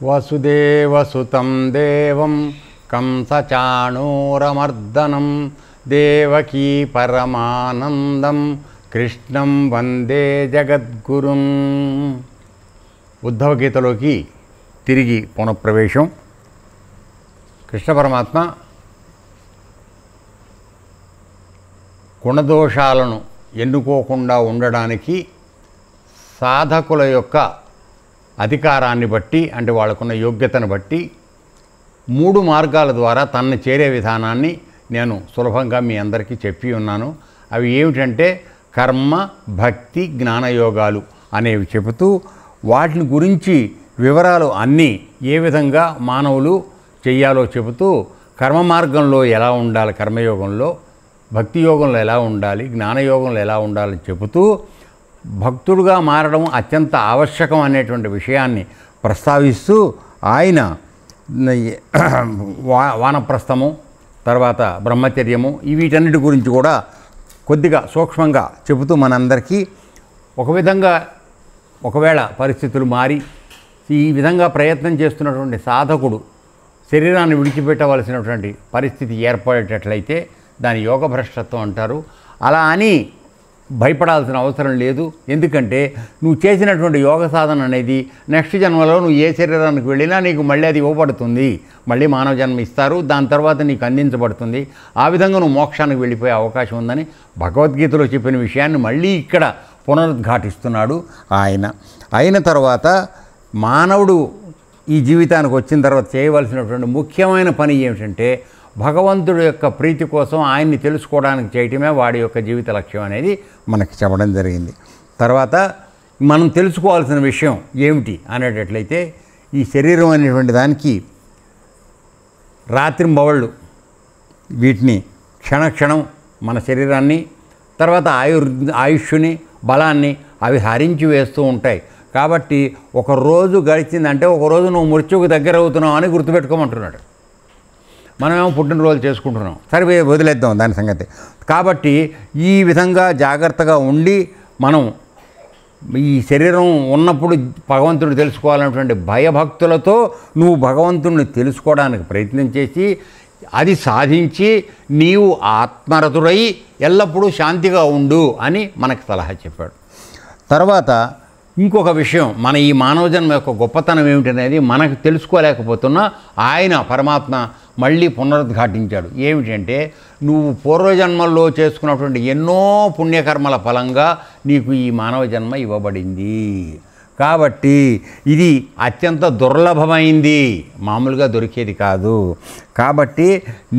వసుదేవసుతం దేవం కంసచాణూరమర్దనం దేవకీ పరమానందం కృష్ణం వందే జగద్గురుం. ఉద్ధవ గీతలోకి తిరిగి పునఃప్రవేశం. కృష్ణ పరమాత్మ గుణదోషాలను ఎన్నుకోకుండా ఉండడానికి సాధకుల యొక్క అధికారాన్ని బట్టి, అంటే వాళ్ళకున్న యోగ్యతను బట్టి 3 మార్గాల ద్వారా తనని చేరే విధానాన్ని నేను సులభంగా మీ అందరికీ చెప్పి ఉన్నాను. అవి ఏమిటంటే కర్మ, భక్తి, జ్ఞానయోగాలు అనేవి చెబుతూ వాటిని గురించి వివరాలు అన్నీ ఏ విధంగా మానవులు చెయ్యాలో చెబుతూ కర్మ మార్గంలో ఎలా ఉండాలి, కర్మయోగంలో, భక్తి యోగంలో ఎలా ఉండాలి, జ్ఞానయోగంలో ఎలా ఉండాలని చెబుతూ భక్తుడుగా మారడం అత్యంత ఆవశ్యకం అనేటువంటి విషయాన్ని ప్రస్తావిస్తూ ఆయన వానప్రస్థము, తర్వాత బ్రహ్మచర్యము, వీటన్నిటి గురించి కూడా కొద్దిగా సూక్ష్మంగా చెబుతూ మనందరికీ ఒక విధంగా ఒకవేళ పరిస్థితులు మారి ఈ విధంగా ప్రయత్నం చేస్తున్నటువంటి సాధకుడు శరీరాన్ని విడిచిపెట్టవలసినటువంటి పరిస్థితి ఏర్పడేటట్లయితే దాని యోగ భ్రష్టత్వం అంటారు. అలా అని భయపడాల్సిన అవసరం లేదు. ఎందుకంటే నువ్వు చేసినటువంటి యోగ సాధన అనేది నెక్స్ట్ జన్మలో నువ్వు ఏ శరీరానికి వెళ్ళినా నీకు మళ్ళీ అది ఇవ్వబడుతుంది, మళ్ళీ మానవ జన్మ ఇస్తారు, దాని తర్వాత నీకు అందించబడుతుంది. ఆ విధంగా నువ్వు మోక్షానికి వెళ్ళిపోయే అవకాశం ఉందని భగవద్గీతలో చెప్పిన విషయాన్ని మళ్ళీ ఇక్కడ పునరుద్ఘాటిస్తున్నాడు ఆయన. అయిన తర్వాత మానవుడు ఈ జీవితానికి వచ్చిన తర్వాత చేయవలసినటువంటి ముఖ్యమైన పని ఏమిటంటే భగవంతుడి యొక్క ప్రీతి కోసం ఆయన్ని తెలుసుకోవడానికి చేయటమే వాడి యొక్క జీవిత లక్ష్యం అనేది మనకి చెప్పడం జరిగింది. తర్వాత మనం తెలుసుకోవాల్సిన విషయం ఏమిటి అనేటట్లయితే ఈ శరీరం అనేటువంటి దానికి రాత్రింబవళ్ళు వీటిని క్షణక్షణం మన శరీరాన్ని, తర్వాత ఆయుష్ని, బలాన్ని అవి హరించి వేస్తూ ఉంటాయి. కాబట్టి ఒక రోజు గడిచిందంటే ఒకరోజు నువ్వు మృత్యువుకు దగ్గర అవుతున్నావు అని గుర్తుపెట్టుకోమంటున్నాడు. మనమేమో పుట్టినరోజు చేసుకుంటున్నాం, సరే వదిలేద్దాం దాని సంగతి. కాబట్టి ఈ విధంగా జాగ్రత్తగా ఉండి మనం ఈ శరీరం ఉన్నప్పుడు భగవంతుడిని తెలుసుకోవాలన్నటువంటి భయభక్తులతో నువ్వు భగవంతుడిని తెలుసుకోవడానికి ప్రయత్నం చేసి అది సాధించి నీవు ఆత్మరతుడై ఎల్లప్పుడూ శాంతిగా ఉండు అని మనకు సలహా చెప్పాడు. తర్వాత ఇంకొక విషయం, మన ఈ మానవ జన్మ యొక్క గొప్పతనం ఏమిటనేది మనకు తెలుసుకోలేకపోతున్నా ఆయన పరమాత్మ మళ్ళీ పునరుద్ఘాటించాడు. ఏమిటంటే నువ్వు పూర్వజన్మల్లో చేసుకున్నటువంటి ఎన్నో పుణ్యకర్మల ఫలంగా నీకు ఈ మానవ జన్మ ఇవ్వబడింది. కాబట్టి ఇది అత్యంత దుర్లభమైంది, మామూలుగా దొరికేది కాదు. కాబట్టి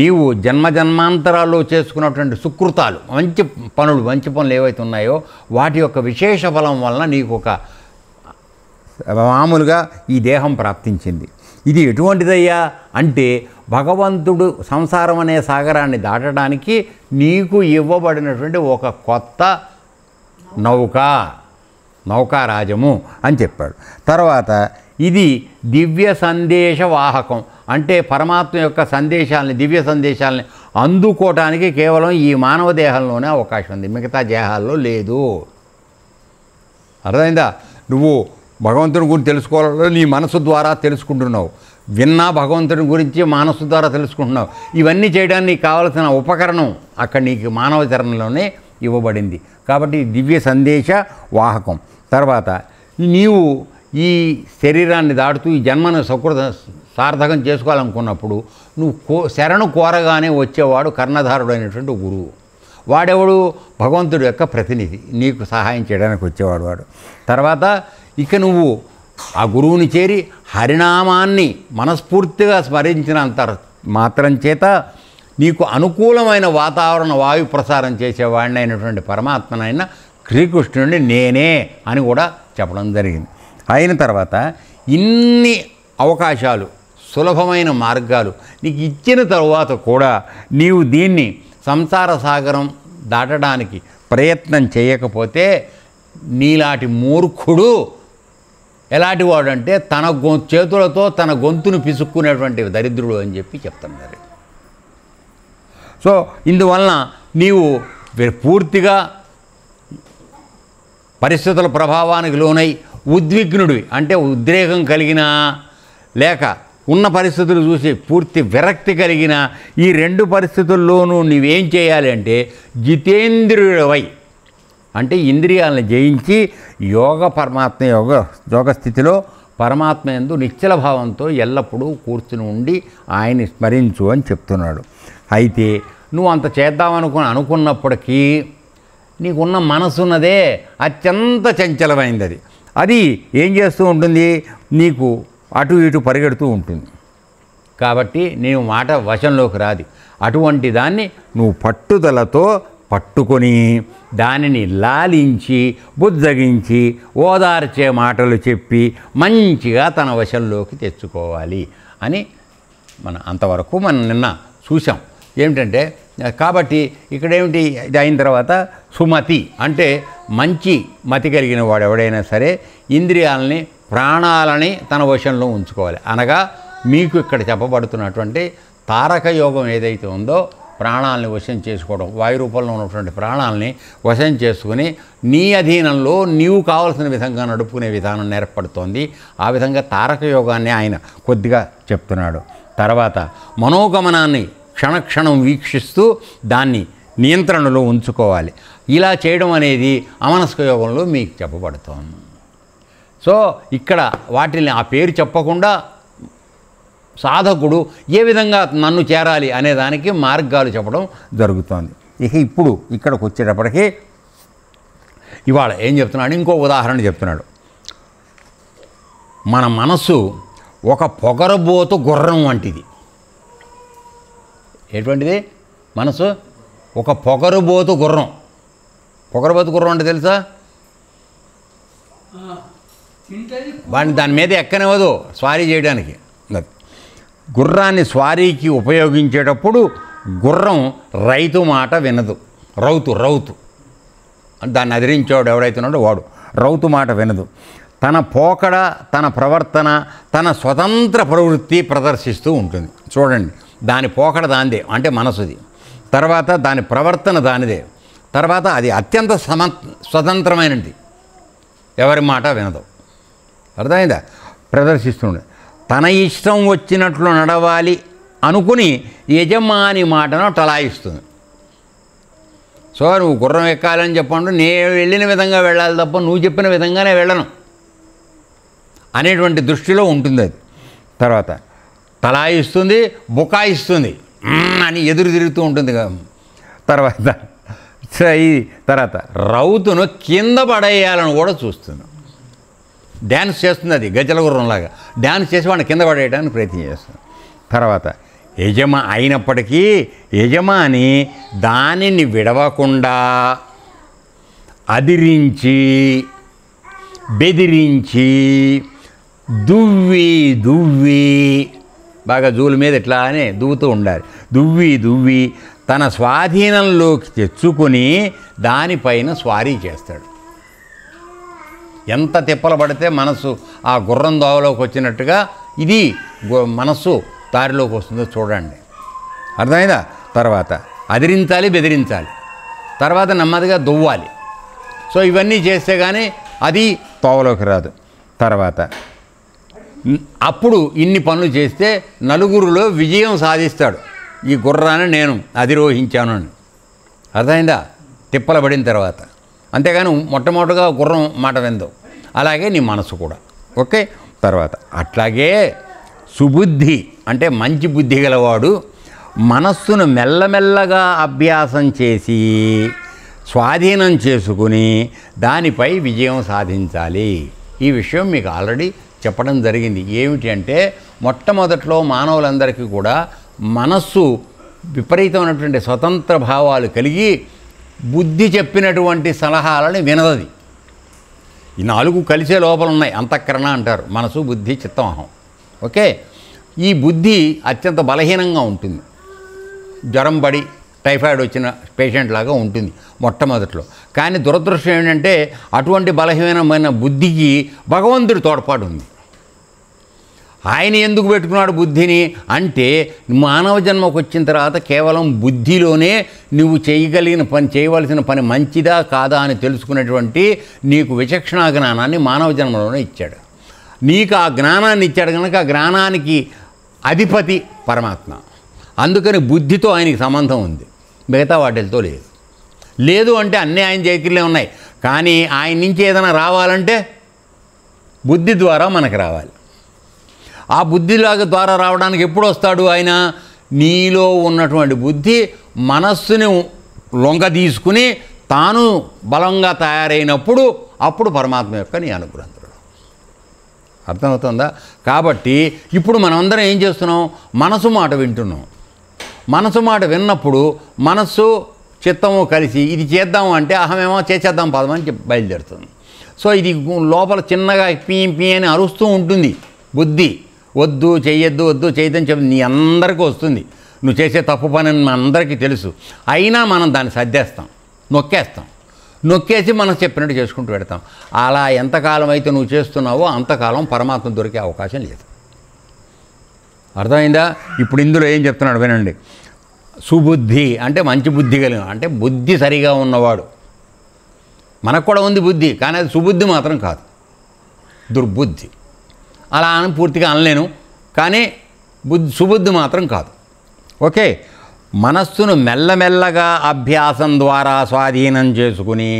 నీవు జన్మజన్మాంతరాల్లో చేసుకున్నటువంటి సుకృతాలు, మంచి పనులు ఏవైతే ఉన్నాయో వాటి యొక్క విశేష ఫలం వలన నీకు ఒక మామూలుగా ఈ దేహం ప్రాప్తించింది. ఇది ఎటువంటిదయ్యా అంటే భగవంతుడు సంసారం అనే సాగరాన్ని దాటడానికి నీకు ఇవ్వబడినటువంటి ఒక కొత్త నౌకారాజము అని చెప్పాడు. తర్వాత ఇది దివ్య సందేశ వాహకం, అంటే పరమాత్మ యొక్క సందేశాలని, దివ్య సందేశాలని అందుకోవటానికి కేవలం ఈ మానవ దేహంలోనే అవకాశం ఉంది, మిగతా దేహాల్లో లేదు. అర్థమైందా? నువ్వు భగవంతుని గురించి తెలుసుకోవాలో నీ మనసు ద్వారా తెలుసుకుంటున్నావు, విన్నా భగవంతుని గురించి మనసు ద్వారా తెలుసుకుంటున్నావు. ఇవన్నీ చేయడానికి కావలసిన ఉపకరణం అక్కడ నీకు మానవ చరణంలోనే ఇవ్వబడింది. కాబట్టి దివ్య సందేశ వాహకం. తర్వాత నీవు ఈ శరీరాన్ని దాటుతూ ఈ జన్మను సార్థకం చేసుకోవాలనుకున్నప్పుడు నువ్వు శరణు కోరగానే వచ్చేవాడు కర్ణధారుడు అయినటువంటి గురువు. వాడెవడు? భగవంతుడి యొక్క ప్రతినిధి, నీకు సహాయం చేయడానికి వచ్చేవాడు వాడు. తర్వాత ఇక నువ్వు ఆ గురువుని చేరి హరినామాన్ని మనస్ఫూర్తిగా స్మరించినంత మాత్రం చేత నీకు అనుకూలమైన వాతావరణ వాయు ప్రసారం చేసేవాడిని అయినటువంటి పరమాత్మనైనా శ్రీకృష్ణుడిని నేనే అని కూడా చెప్పడం జరిగింది. అయిన తర్వాత ఇన్ని అవకాశాలు, సులభమైన మార్గాలు నీకు ఇచ్చిన తరువాత కూడా నీవు దీన్ని సంసార సాగరం దాటడానికి ప్రయత్నం చేయకపోతే నీలాంటి మూర్ఖుడు ఎలాంటి వాడు అంటే తన చేతులతో తన గొంతును పిసుక్కునేటువంటి దరిద్రుడు అని చెప్పి చెప్తున్నారు. సో ఇందువలన నీవు పూర్తిగా పరిస్థితుల ప్రభావానికి లోనై ఉద్విగ్నుడివి, అంటే ఉద్రేకం కలిగిన లేక ఉన్న పరిస్థితులు చూసి పూర్తి విరక్తి కలిగిన ఈ రెండు పరిస్థితుల్లోనూ నువ్వేం చేయాలి అంటే జితేంద్రియుడవై, అంటే ఇంద్రియాలను జయించి యోగ స్థితిలో పరమాత్మ యందు నిశ్చల భావంతో ఎల్లప్పుడూ కూర్చుని ఉండి ఆయన్ని స్మరించు అని చెప్తున్నాడు. అయితే నువ్వు అంత అనుకున్నప్పటికీ నీకున్న మనసున్నదే అత్యంత చంచలమైనది. అది ఏం చేస్తూ ఉంటుంది, నీకు అటు ఇటు పరిగెడుతూ ఉంటుంది. కాబట్టి నీవు మాట వశంలోకి రాదు. అటువంటి దాన్ని నువ్వు పట్టుదలతో పట్టుకొని దానిని లాలించి బుజ్జగించి ఓదార్చే మాటలు చెప్పి మంచిగా తన వశంలోకి తెచ్చుకోవాలి అని అంతవరకు మనం నిన్న చూసాం. ఏమిటంటే కాబట్టి ఇక్కడేమిటి, ఇది అయిన తర్వాత సుమతి అంటే మంచి మతి కలిగిన వాడు ఎవడైనా సరే ఇంద్రియాలని ప్రాణాలని తన వశంలో ఉంచుకోవాలి. అనగా మీకు ఇక్కడ చెప్పబడుతున్నటువంటి తారక యోగం ఏదైతే ఉందో ప్రాణాలని వశం చేసుకోవడం, వాయు రూపంలో ఉన్నటువంటి ప్రాణాలని వశం చేసుకుని నీ అధీనంలో నీవు కావలసిన విధంగా నడుపుకునే విధానం నేర్పడుతోంది. ఆ విధంగా తారక యోగాన్ని ఆయన కొద్దిగా చెప్తున్నాడు. తర్వాత మనోగమనాన్ని క్షణక్షణం వీక్షిస్తూ దాన్ని నియంత్రణలో ఉంచుకోవాలి. ఇలా చేయడం అనేది అమనస్క యోగంలో మీకు చెప్పబడుతోంది. సో ఇక్కడ వాటిని ఆ పేరు చెప్పకుండా సాధకుడు ఏ విధంగా నన్ను చేరాలి అనేదానికి మార్గాలు చెప్పడం జరుగుతోంది. ఇప్పుడు ఇక్కడికి వచ్చేటప్పటికీ ఇవాళ ఏం చెప్తున్నాడు, ఇంకో ఉదాహరణ చెప్తున్నాడు. మన మనసు ఒక పొగరబోతు గుర్రం వంటిది. ఎటువంటిది? మనసు ఒక పొగరబోతు గుర్రం. పొగరబోతు గుర్రం అంటే తెలుసా? వాడిని దాని మీద ఎక్కనివ్వదు స్వారీ చేయడానికి. గుర్రాన్ని స్వారీకి ఉపయోగించేటప్పుడు గుర్రం రైతు మాట వినదు. రౌతు దాన్ని అదిరించేవాడు ఎవడైతున్నాడో వాడు రౌతు మాట వినదు. తన పోకడ, తన ప్రవర్తన, తన స్వతంత్ర ప్రవృత్తి ప్రదర్శిస్తూ ఉంటుంది. చూడండి, దాని పోకడ దానిదే, అంటే మనసుది. తర్వాత దాని ప్రవర్తన దానిదే. తర్వాత అది అత్యంత స్వతంత్రమైనది, ఎవరి మాట వినదు. అర్థమైందా? ప్రదర్శిస్తుండే తన ఇష్టం వచ్చినట్లు నడవాలి అనుకుని యజమాని మాటను టలాయిస్తుంది. సో నువ్వు గుర్రం ఎక్కాలని చెప్పండు, నేను వెళ్ళిన విధంగా వెళ్ళాలి తప్ప నువ్వు చెప్పిన విధంగానే వెళ్ళను అనేటువంటి దృష్టిలో ఉంటుంది అది. తర్వాత తలాయిస్తుంది, బుకాయిస్తుంది అని ఎదురు తిరుగుతూ ఉంటుంది. తర్వాత రౌతును కింద పడేయాలని కూడా చూస్తుంది. డ్యాన్స్ చేస్తుంది, అది గజల గుర్రంలాగా డ్యాన్స్ చేసి వాడిని కింద పడేయడానికి ప్రయత్నం చేస్తుంది. తర్వాత అయినప్పటికీ యజమాని దానిని విడవకుండా అదిరించి బెదిరించి దువ్వి బాగా జూలు మీద ఎట్లా అని దువ్వుతూ ఉండాలి. దువ్వి తన స్వాధీనంలోకి తెచ్చుకొని దానిపైన స్వారీ చేస్తాడు. ఎంత తిప్పలు పడితే మనసు ఆ గుర్రం దోవలోకి వచ్చినట్టుగా ఇది మనస్సు దారిలోకి వస్తుందో చూడండి. అర్థమైందా? తర్వాత అదిరించాలి, బెదిరించాలి, తర్వాత నెమ్మదిగా దువ్వాలి. సో ఇవన్నీ చేస్తే కానీ అది తోవలోకి రాదు. తర్వాత అప్పుడు ఇన్ని పనులు చేస్తే నలుగురిలో విజయం సాధిస్తాడు. ఈ గుర్రాన్ని నేను అధిరోహించాను అని. అర్థమైందా? తిప్పలు పడిన తర్వాత. అంతేగాని మొట్టమొదటిగా గుర్రం మాట విందు. అలాగే నీ మనసు కూడా. ఓకే. తర్వాత అట్లాగే సుబుద్ధి అంటే మంచి బుద్ధి గలవాడు మనస్సును మెల్లమెల్లగా అభ్యాసం చేసి స్వాధీనం చేసుకుని దానిపై విజయం సాధించాలి. ఈ విషయం మీకు ఆల్రెడీ చెప్పడం జరిగింది. ఏమిటి అంటే మొట్టమొదట్లో మానవులందరికీ కూడా మనస్సు విపరీతమైనటువంటి స్వతంత్ర భావాలు కలిగి బుద్ధి చెప్పినటువంటి సలహాలని వినదది. ఈ నాలుగు కలిసే లోపల ఉన్నాయి, అంతఃకరణ అంటారు. మనసు, బుద్ధి, చిత్తం, అహం. ఓకే. ఈ బుద్ధి అత్యంత బలహీనంగా ఉంటుంది. జ్వరం పడి టైఫాయిడ్ వచ్చిన పేషెంట్ లాగా ఉంటుంది మొట్టమొదట్లో. కానీ దురదృష్టం ఏంటంటే అటువంటి బలహీనమైన బుద్ధికి భగవంతుడి తోడ్పాటు ఉంది. ఆయన ఎందుకు పెట్టుకున్నాడు బుద్ధిని అంటే మానవ జన్మకు వచ్చిన తర్వాత కేవలం బుద్ధిలోనే నువ్వు చేయవలసిన పని మంచిదా కాదా అని తెలుసుకునేటువంటి నీకు విచక్షణా జ్ఞానాన్ని మానవ జన్మలోనే ఇచ్చాడు. నీకు ఆ జ్ఞానాన్ని ఇచ్చాడు కనుక ఆ జ్ఞానానికి అధిపతి పరమాత్మ. అందుకని బుద్ధితో ఆయనకి సంబంధం ఉంది, మిగతా వాటితో లేదు. లేదు అంటే అన్నీ ఆయన చేతిలో ఉన్నాయి. కానీ ఆయన నుంచి ఏదైనా రావాలంటే బుద్ధి ద్వారా మనకు రావాలి. ఆ బుద్ధిలాగా ద్వారా రావడానికి ఎప్పుడు వస్తాడు ఆయన? నీలో ఉన్నటువంటి బుద్ధి మనస్సుని లొంగ తీసుకుని తాను బలంగా తయారైనప్పుడు అప్పుడు పరమాత్మ యొక్క నీ అనుగ్రహం. అర్థమవుతుందా? కాబట్టి ఇప్పుడు మనమందరం ఏం చేస్తున్నాం? మనసు మాట వింటున్నాం. మనసు మాట విన్నప్పుడు మనస్సు చిత్తము కలిసి ఇది చేద్దాము అంటే అహమేమో చేసేద్దాం పదమని బయలుదేరుతుంది. సో ఇది లోపల చిన్నగా పీ పీ అని అరుస్తూ ఉంటుంది బుద్ధి. వద్దు చెయ్యొద్దు, వద్దు చేయొద్దని చెప్పి నీ అందరికీ వస్తుంది. నువ్వు చేసే తప్పు పని అని అందరికీ తెలుసు. అయినా మనం దాన్ని సర్దేస్తాం, నొక్కేస్తాం. నొక్కేసి మనం చెప్పినట్టు చేసుకుంటూ పెడతాం. అలా ఎంతకాలం అయితే నువ్వు చేస్తున్నావో అంతకాలం పరమాత్మ దొరికే అవకాశం లేదు. అర్థమైందా? ఇప్పుడు ఇందులో ఏం చెప్తున్నాడు వినండి. సుబుద్ధి అంటే మంచి బుద్ధి కలిగిన, అంటే బుద్ధి సరిగా ఉన్నవాడు. మనకు కూడా ఉంది బుద్ధి, కానీ అది సుబుద్ధి మాత్రం కాదు, దుర్బుద్ధి. అలా అని పూర్తిగా అనలేను, కానీ సుబుద్ధి మాత్రం కాదు. ఓకే, మనస్సును మెల్లమెల్లగా అభ్యాసం ద్వారా స్వాధీనం చేసుకుని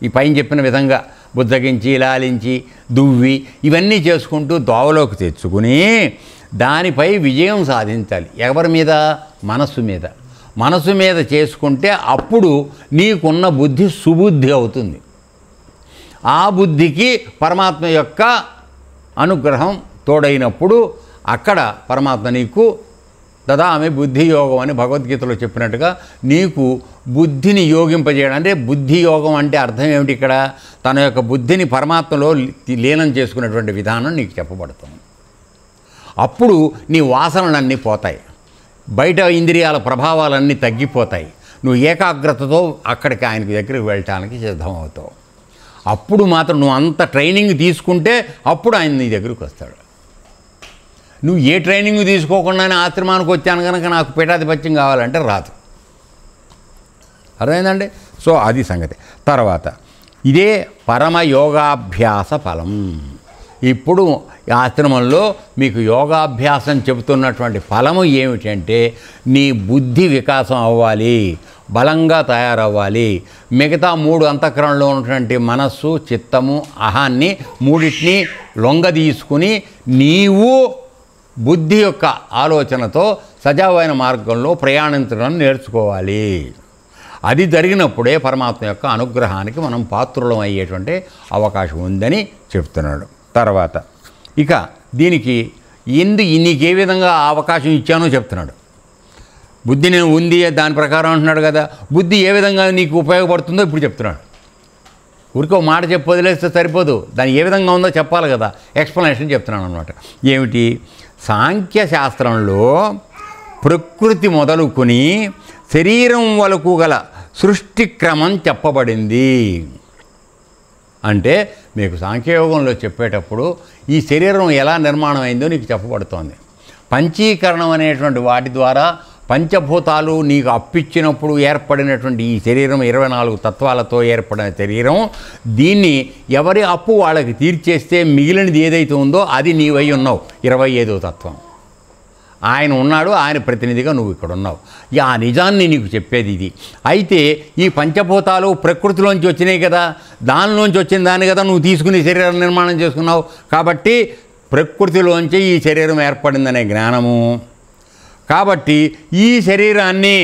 ఈ పైన చెప్పిన విధంగా బుద్ధగించి లాలించి దువ్వి ఇవన్నీ చేసుకుంటూ దోవలోకి తెచ్చుకుని దానిపై విజయం సాధించాలి. ఎవరి మీద? మనస్సు మీద. మనస్సు మీద చేసుకుంటే అప్పుడు నీకున్న బుద్ధి సుబుద్ధి అవుతుంది. ఆ బుద్ధికి పరమాత్మ యొక్క అనుగ్రహం తోడైనప్పుడు అక్కడ పరమాత్మ నీకు దదామి బుద్ధి యోగం అని భగవద్గీతలో చెప్పినట్టుగా నీకు బుద్ధిని యోగింపజేయడం. అంటే బుద్ధి యోగం అంటే అర్థం ఏమిటి? ఇక్కడ తన యొక్క బుద్ధిని పరమాత్మలో లీనం చేసుకునేటువంటి విధానం నీకు చెప్పబడుతుంది. అప్పుడు నీ వాసనలన్నీ పోతాయి, బయట ఇంద్రియాల ప్రభావాలన్నీ తగ్గిపోతాయి. నువ్వు ఏకాగ్రతతో అక్కడికి ఆయనకి దగ్గరికి వెళ్ళటానికి సిద్ధమవుతావు. అప్పుడు మాత్రం నువ్వు అంత ట్రైనింగ్ తీసుకుంటే అప్పుడు ఆయన నీ దగ్గరికి వస్తాడు. నువ్వు ఏ ట్రైనింగ్ తీసుకోకుండానే ఆశ్రమానికి వచ్చాను కనుక నాకు పీఠాధిపత్యం కావాలంటే రాదు. అర్థమైందండి? సో అది సంగతి. తర్వాత ఇదే పరమయోగాభ్యాస ఫలం. ఇప్పుడు ఆశ్రమంలో మీకు యోగాభ్యాసం చెబుతున్నటువంటి ఫలము ఏమిటంటే నీ బుద్ధి వికాసం అవ్వాలి, బలంగా తయారవ్వాలి. మిగతా 3 అంతఃకరణలో ఉన్నటువంటి మనస్సు, చిత్తము, అహాన్ని మూడింటిని లొంగ తీసుకుని నీవు బుద్ధి యొక్క ఆలోచనతో సజావైన మార్గంలో ప్రయాణించడం నేర్చుకోవాలి. అది జరిగినప్పుడే పరమాత్మ యొక్క అనుగ్రహానికి మనం పాత్రులం అయ్యేటువంటి అవకాశం ఉందని చెప్తున్నాడు. తర్వాత ఇక దీనికి నీకు ఏ విధంగా అవకాశం ఇచ్చానో చెప్తున్నాడు. బుద్ధి నేను ఉంది దాని ప్రకారం అంటున్నాడు కదా. బుద్ధి ఏ విధంగా నీకు ఉపయోగపడుతుందో ఇప్పుడు చెప్తున్నాడు. ఊరికో మాట చెప్పి వదిలేస్తే సరిపోదు, దాన్ని ఏ విధంగా ఉందో చెప్పాలి కదా. ఎక్స్ప్లెనేషన్ చెప్తున్నాను అనమాట. ఏమిటి? సాంఖ్యశాస్త్రంలో ప్రకృతి మొదలుకొని శరీరం వరకు గల సృష్టి క్రమం చెప్పబడింది. అంటే మీకు సాంఖ్యయోగంలో చెప్పేటప్పుడు ఈ శరీరం ఎలా నిర్మాణం అయిందో నీకు చెప్పబడుతోంది. పంచీకరణం అనేటువంటి వాటి ద్వారా పంచభూతాలు నీకు అప్పిచ్చినప్పుడు ఏర్పడినటువంటి ఈ శరీరం 24 తత్వాలతో ఏర్పడిన శరీరం, దీన్ని ఎవరి అప్పు వాళ్ళకి తీర్చేస్తే మిగిలినది ఏదైతే ఉందో అది నీవై ఉన్నావు. 25వ తత్వం ఆయన ఉన్నాడు, ఆయన ప్రతినిధిగా నువ్వు ఇక్కడ ఉన్నావు. ఆ నిజాన్ని నీకు చెప్పేది ఇది. అయితే ఈ పంచభూతాలు ప్రకృతిలోంచి వచ్చినాయి కదా, దానిలోంచి వచ్చిన దాన్ని కదా నువ్వు తీసుకుని శరీరం నిర్మాణం చేసుకున్నావు. కాబట్టి ప్రకృతిలోంచి ఈ శరీరం ఏర్పడిందనే జ్ఞానము. కాబట్టి ఈ శరీరాన్ని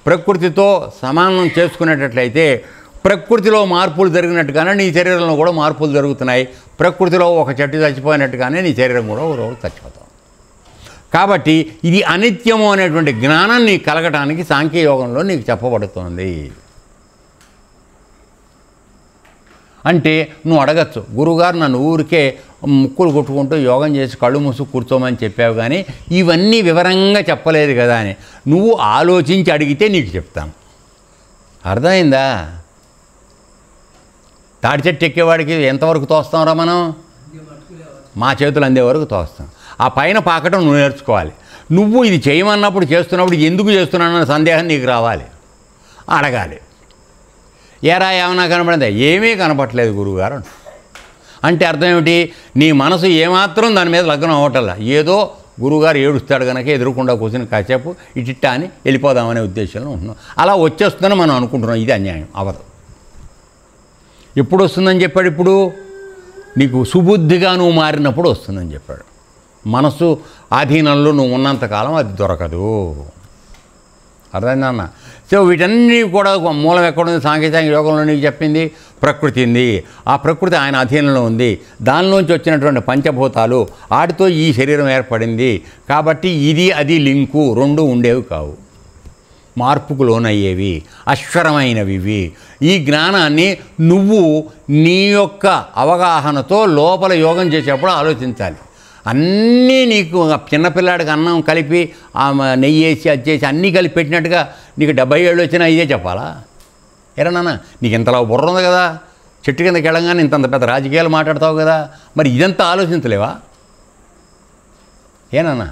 ప్రకృతితో సమానం చేసుకునేటట్లయితే ప్రకృతిలో మార్పులు జరిగినట్టుగానే నీ శరీరంలో కూడా మార్పులు జరుగుతున్నాయి. ప్రకృతిలో ఒక చెట్టు చచ్చిపోయినట్టుగానే నీ శరీరం కూడా ఒక రోజు చచ్చిపోతావు. కాబట్టి ఇది అనిత్యము అనేటువంటి జ్ఞానం నీకు కలగటానికి సాంఖ్యయోగంలో నీకు చెప్పబడుతుంది. అంటే నువ్వు అడగచ్చు, గురువుగారు నన్ను ఊరికే ముక్కులు కొట్టుకుంటూ యోగం చేసి కళ్ళు మూసుకు కూర్చోమని చెప్పావు కానీ ఇవన్నీ వివరంగా చెప్పలేదు కదా అని. నువ్వు ఆలోచించి అడిగితే నీకు చెప్తాను. అర్థమైందా? తాడి చెట్టు ఎక్కేవాడికి ఎంతవరకు తోస్తాంరా మనం? మా చేతులు అందే వరకు తోస్తాం. ఆ పైన పాకటం నువ్వు నేర్చుకోవాలి. నువ్వు ఇది చేయమన్నప్పుడు చేస్తున్నప్పుడు ఎందుకు చేస్తున్నానన్న సందేహం నీకు రావాలి, అడగాలి. ఏరా ఏమన్నా కనపడిందా? ఏమీ కనపట్లేదు గురువుగారు. అంటే అర్థం ఏమిటి? నీ మనసు ఏమాత్రం దాని మీద లగ్నం అవ్వటల్లా. ఏదో గురువుగారు ఏడుస్తాడు కనుక ఎదురుకుండా కూర్చొని కాసేపు ఇటిట్టా అని వెళ్ళిపోదామనే ఉద్దేశంలో ఉంటున్నాం. అలా వచ్చేస్తుందని మనం అనుకుంటున్నాం. ఇది అన్యాయం, అవదు. ఎప్పుడు వస్తుందని చెప్పాడు? ఇప్పుడు నీకు సుబుద్ధిగా నువ్వు మారినప్పుడు వస్తుందని చెప్పాడు. మనసు ఆధీనంలో నువ్వు ఉన్నంతకాలం అది దొరకదు. అర్థమైందన్న? సో వీటన్నీ కూడా మూలం ఎక్కడుంది? సాంకేతిక యోగంలో నీకు చెప్పింది ప్రకృతి ఉంది. ఆ ప్రకృతి ఆయన అధీనంలో ఉంది. దానిలోంచి వచ్చినటువంటి పంచభూతాలు, వాటితో ఈ శరీరం ఏర్పడింది. కాబట్టి ఇది అది లింకు రెండు ఉండేవి కావు, మార్పుకు లోనయ్యేవి, అశ్వరమైనవి ఇవి. ఈ జ్ఞానాన్ని నువ్వు నీ యొక్క అవగాహనతో లోపల యోగం చేసేప్పుడు ఆలోచించాలి. అన్నీ నీకు చిన్నపిల్లాడికి అన్నం కలిపి నెయ్యి వేసి అది చేసి అన్నీ కలిపి పెట్టినట్టుగా నీకు 70 ఏళ్ళు వచ్చినా ఇదే చెప్పాలా? ఎరా నాన్న, నీకు ఇంతలా బుర్ర ఉంది కదా, చెట్టు కిందకి వెళ్ళంగానే ఇంతంత పెద్ద రాజకీయాలు మాట్లాడతావు కదా, మరి ఇదంతా ఆలోచించలేవా? ఏనన్నా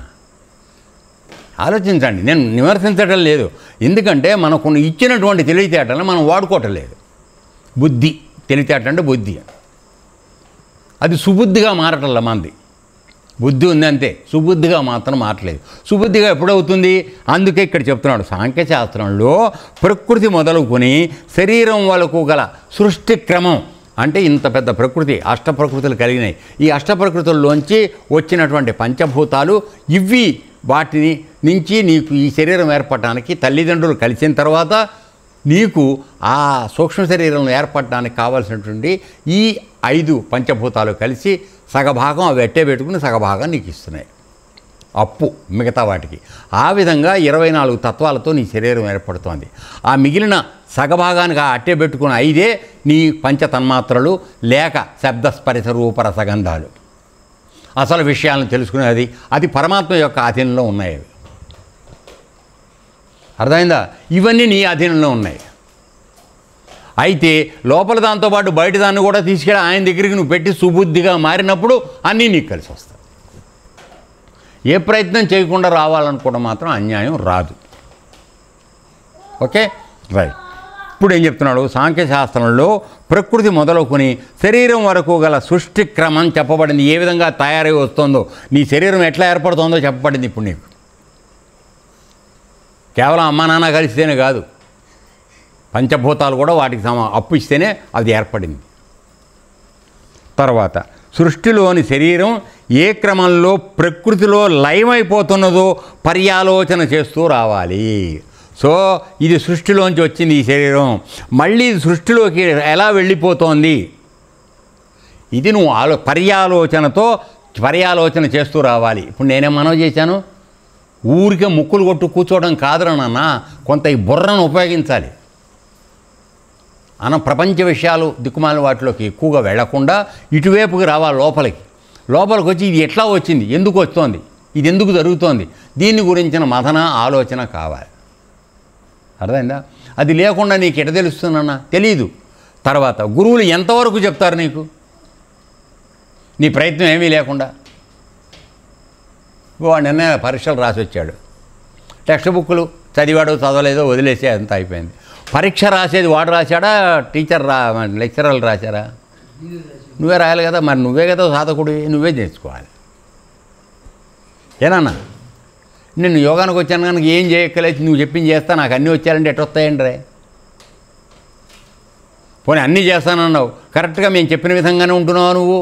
ఆలోచించండి. నేను విమర్శించడం లేదు, ఎందుకంటే మనకు ఇచ్చినటువంటి తెలివితేటలను మనం వాడుకోవటం లేదు. బుద్ధి, తెలివితేట అంటే బుద్ధి, అది సుబుద్ధిగా మారటంలా. మంది బుద్ధి ఉంది అంతే, సుబుద్ధిగా మాత్రం మారట్లేదు. సుబుద్ధిగా ఎప్పుడవుతుంది? అందుకే ఇక్కడ చెప్తున్నాడు, సాంఖ్యశాస్త్రంలో ప్రకృతి మొదలుకొని శరీరం వరకు గల సృష్టి క్రమం అంటే ఇంత పెద్ద ప్రకృతి, అష్టప్రకృతులు కలిగినాయి. ఈ అష్టప్రకృతుల్లోంచి వచ్చినటువంటి పంచభూతాలు ఇవి. వాటిని నుంచి నీకు ఈ శరీరం ఏర్పడటానికి తల్లిదండ్రులు కలిసిన తర్వాత నీకు ఆ సూక్ష్మ శరీరం ఏర్పడడానికి కావాల్సినటువంటి ఈ 5 పంచభూతాలు కలిసి సగభాగం అవి అట్టే పెట్టుకుని సగభాగం నీకు ఇస్తున్నాయి, అప్పు మిగతా వాటికి. ఆ విధంగా 24 తత్వాలతో నీ శరీరం ఏర్పడుతోంది. ఆ మిగిలిన సగభాగానికి ఆ అట్టే పెట్టుకున్న 5 నీ పంచతన్మాత్రలు లేక శబ్దస్పరిశ రూపరసగంధాలు. అసలు విషయాలను తెలుసుకునేది అది పరమాత్మ యొక్క అధీనంలో ఉన్నాయి. అవి అర్థమైందా? ఇవన్నీ నీ అధీనంలో ఉన్నాయి. అయితే లోపల దాంతోపాటు బయట దాన్ని కూడా తీసుకెళ్ళి ఆయన దగ్గరికి నువ్వు పెట్టి సుబుద్ధిగా మారినప్పుడు అన్నీ నీకు కలిసి వస్తాయి. ఏ ప్రయత్నం చేయకుండా రావాలనుకోవడం మాత్రం అన్యాయం రాదు. Okay, right. ఇప్పుడు ఏం చెప్తున్నాడు? సాంఖ్యశాస్త్రంలో ప్రకృతి మొదలుకొని శరీరం వరకు గల సృష్టి క్రమం చెప్పబడింది. ఏ విధంగా తయారై వస్తుందో, నీ శరీరం ఎట్లా ఏర్పడుతుందో చెప్పబడింది ఇప్పుడు నీకు. కేవలం అమ్మా నాన్న కలిస్తేనే కాదు, పంచభూతాలు కూడా వాటికి అప్పు ఇస్తేనే అది ఏర్పడింది. తర్వాత సృష్టిలోని శరీరం ఏ క్రమంలో ప్రకృతిలో లయమైపోతున్నదో పర్యాలోచన చేస్తూ రావాలి. సో ఇది సృష్టిలోంచి వచ్చింది ఈ శరీరం, మళ్ళీ ఇది సృష్టిలోకి ఎలా వెళ్ళిపోతోంది, ఇది నువ్వు పర్యాలోచన చేస్తూ రావాలి. ఇప్పుడు నేనేం మనవి చేశాను? ఊరికే ముక్కులు కొట్టు కూర్చోవడం కాదురా నాన్న, కొంత ఈ బుర్రను ఉపయోగించాలి. ప్రపంచ విషయాలు దిక్కుమాలిన వాటిలోకి ఎక్కువగా వెళ్లకుండా ఇటువైపుకి రావాలి. లోపలికి వచ్చి ఇది ఎట్లా వచ్చింది, ఎందుకు వస్తోంది, ఇది ఎందుకు జరుగుతోంది, దీని గురించిన మథన ఆలోచన కావాలి. అర్థమైందా? అది లేకుండా నీకు ఎట తెలుస్తుందన్నా? తెలీదు. తర్వాత గురువులు ఎంతవరకు చెప్తారు నీకు, నీ ప్రయత్నం ఏమీ లేకుండా? వాడు నిన్న పరీక్షలు రాసి వచ్చాడు, టెక్స్ట్ బుక్లు చదివాడో చదవలేదో వదిలేసే అంత అయిపోయింది. పరీక్ష రాసేది వాడు రాశాడా, లెక్చరర్లు రాశారా? నువ్వే రాయాలి కదా. మరి నువ్వే కదా సాధకుడు, నువ్వే నేర్చుకోవాలి. ఏనన్నా, నేను యోగానికి వచ్చాను కనుక ఏం చేయక్కలేదు, నువ్వు చెప్పింది చేస్తా, నాకు అన్నీ వచ్చాయంటే ఎట్ట వస్తాయండి రే? పోనీ అన్నీ చేస్తానన్నావు, కరెక్ట్గా మేము చెప్పిన విధంగానే ఉంటున్నావు నువ్వు.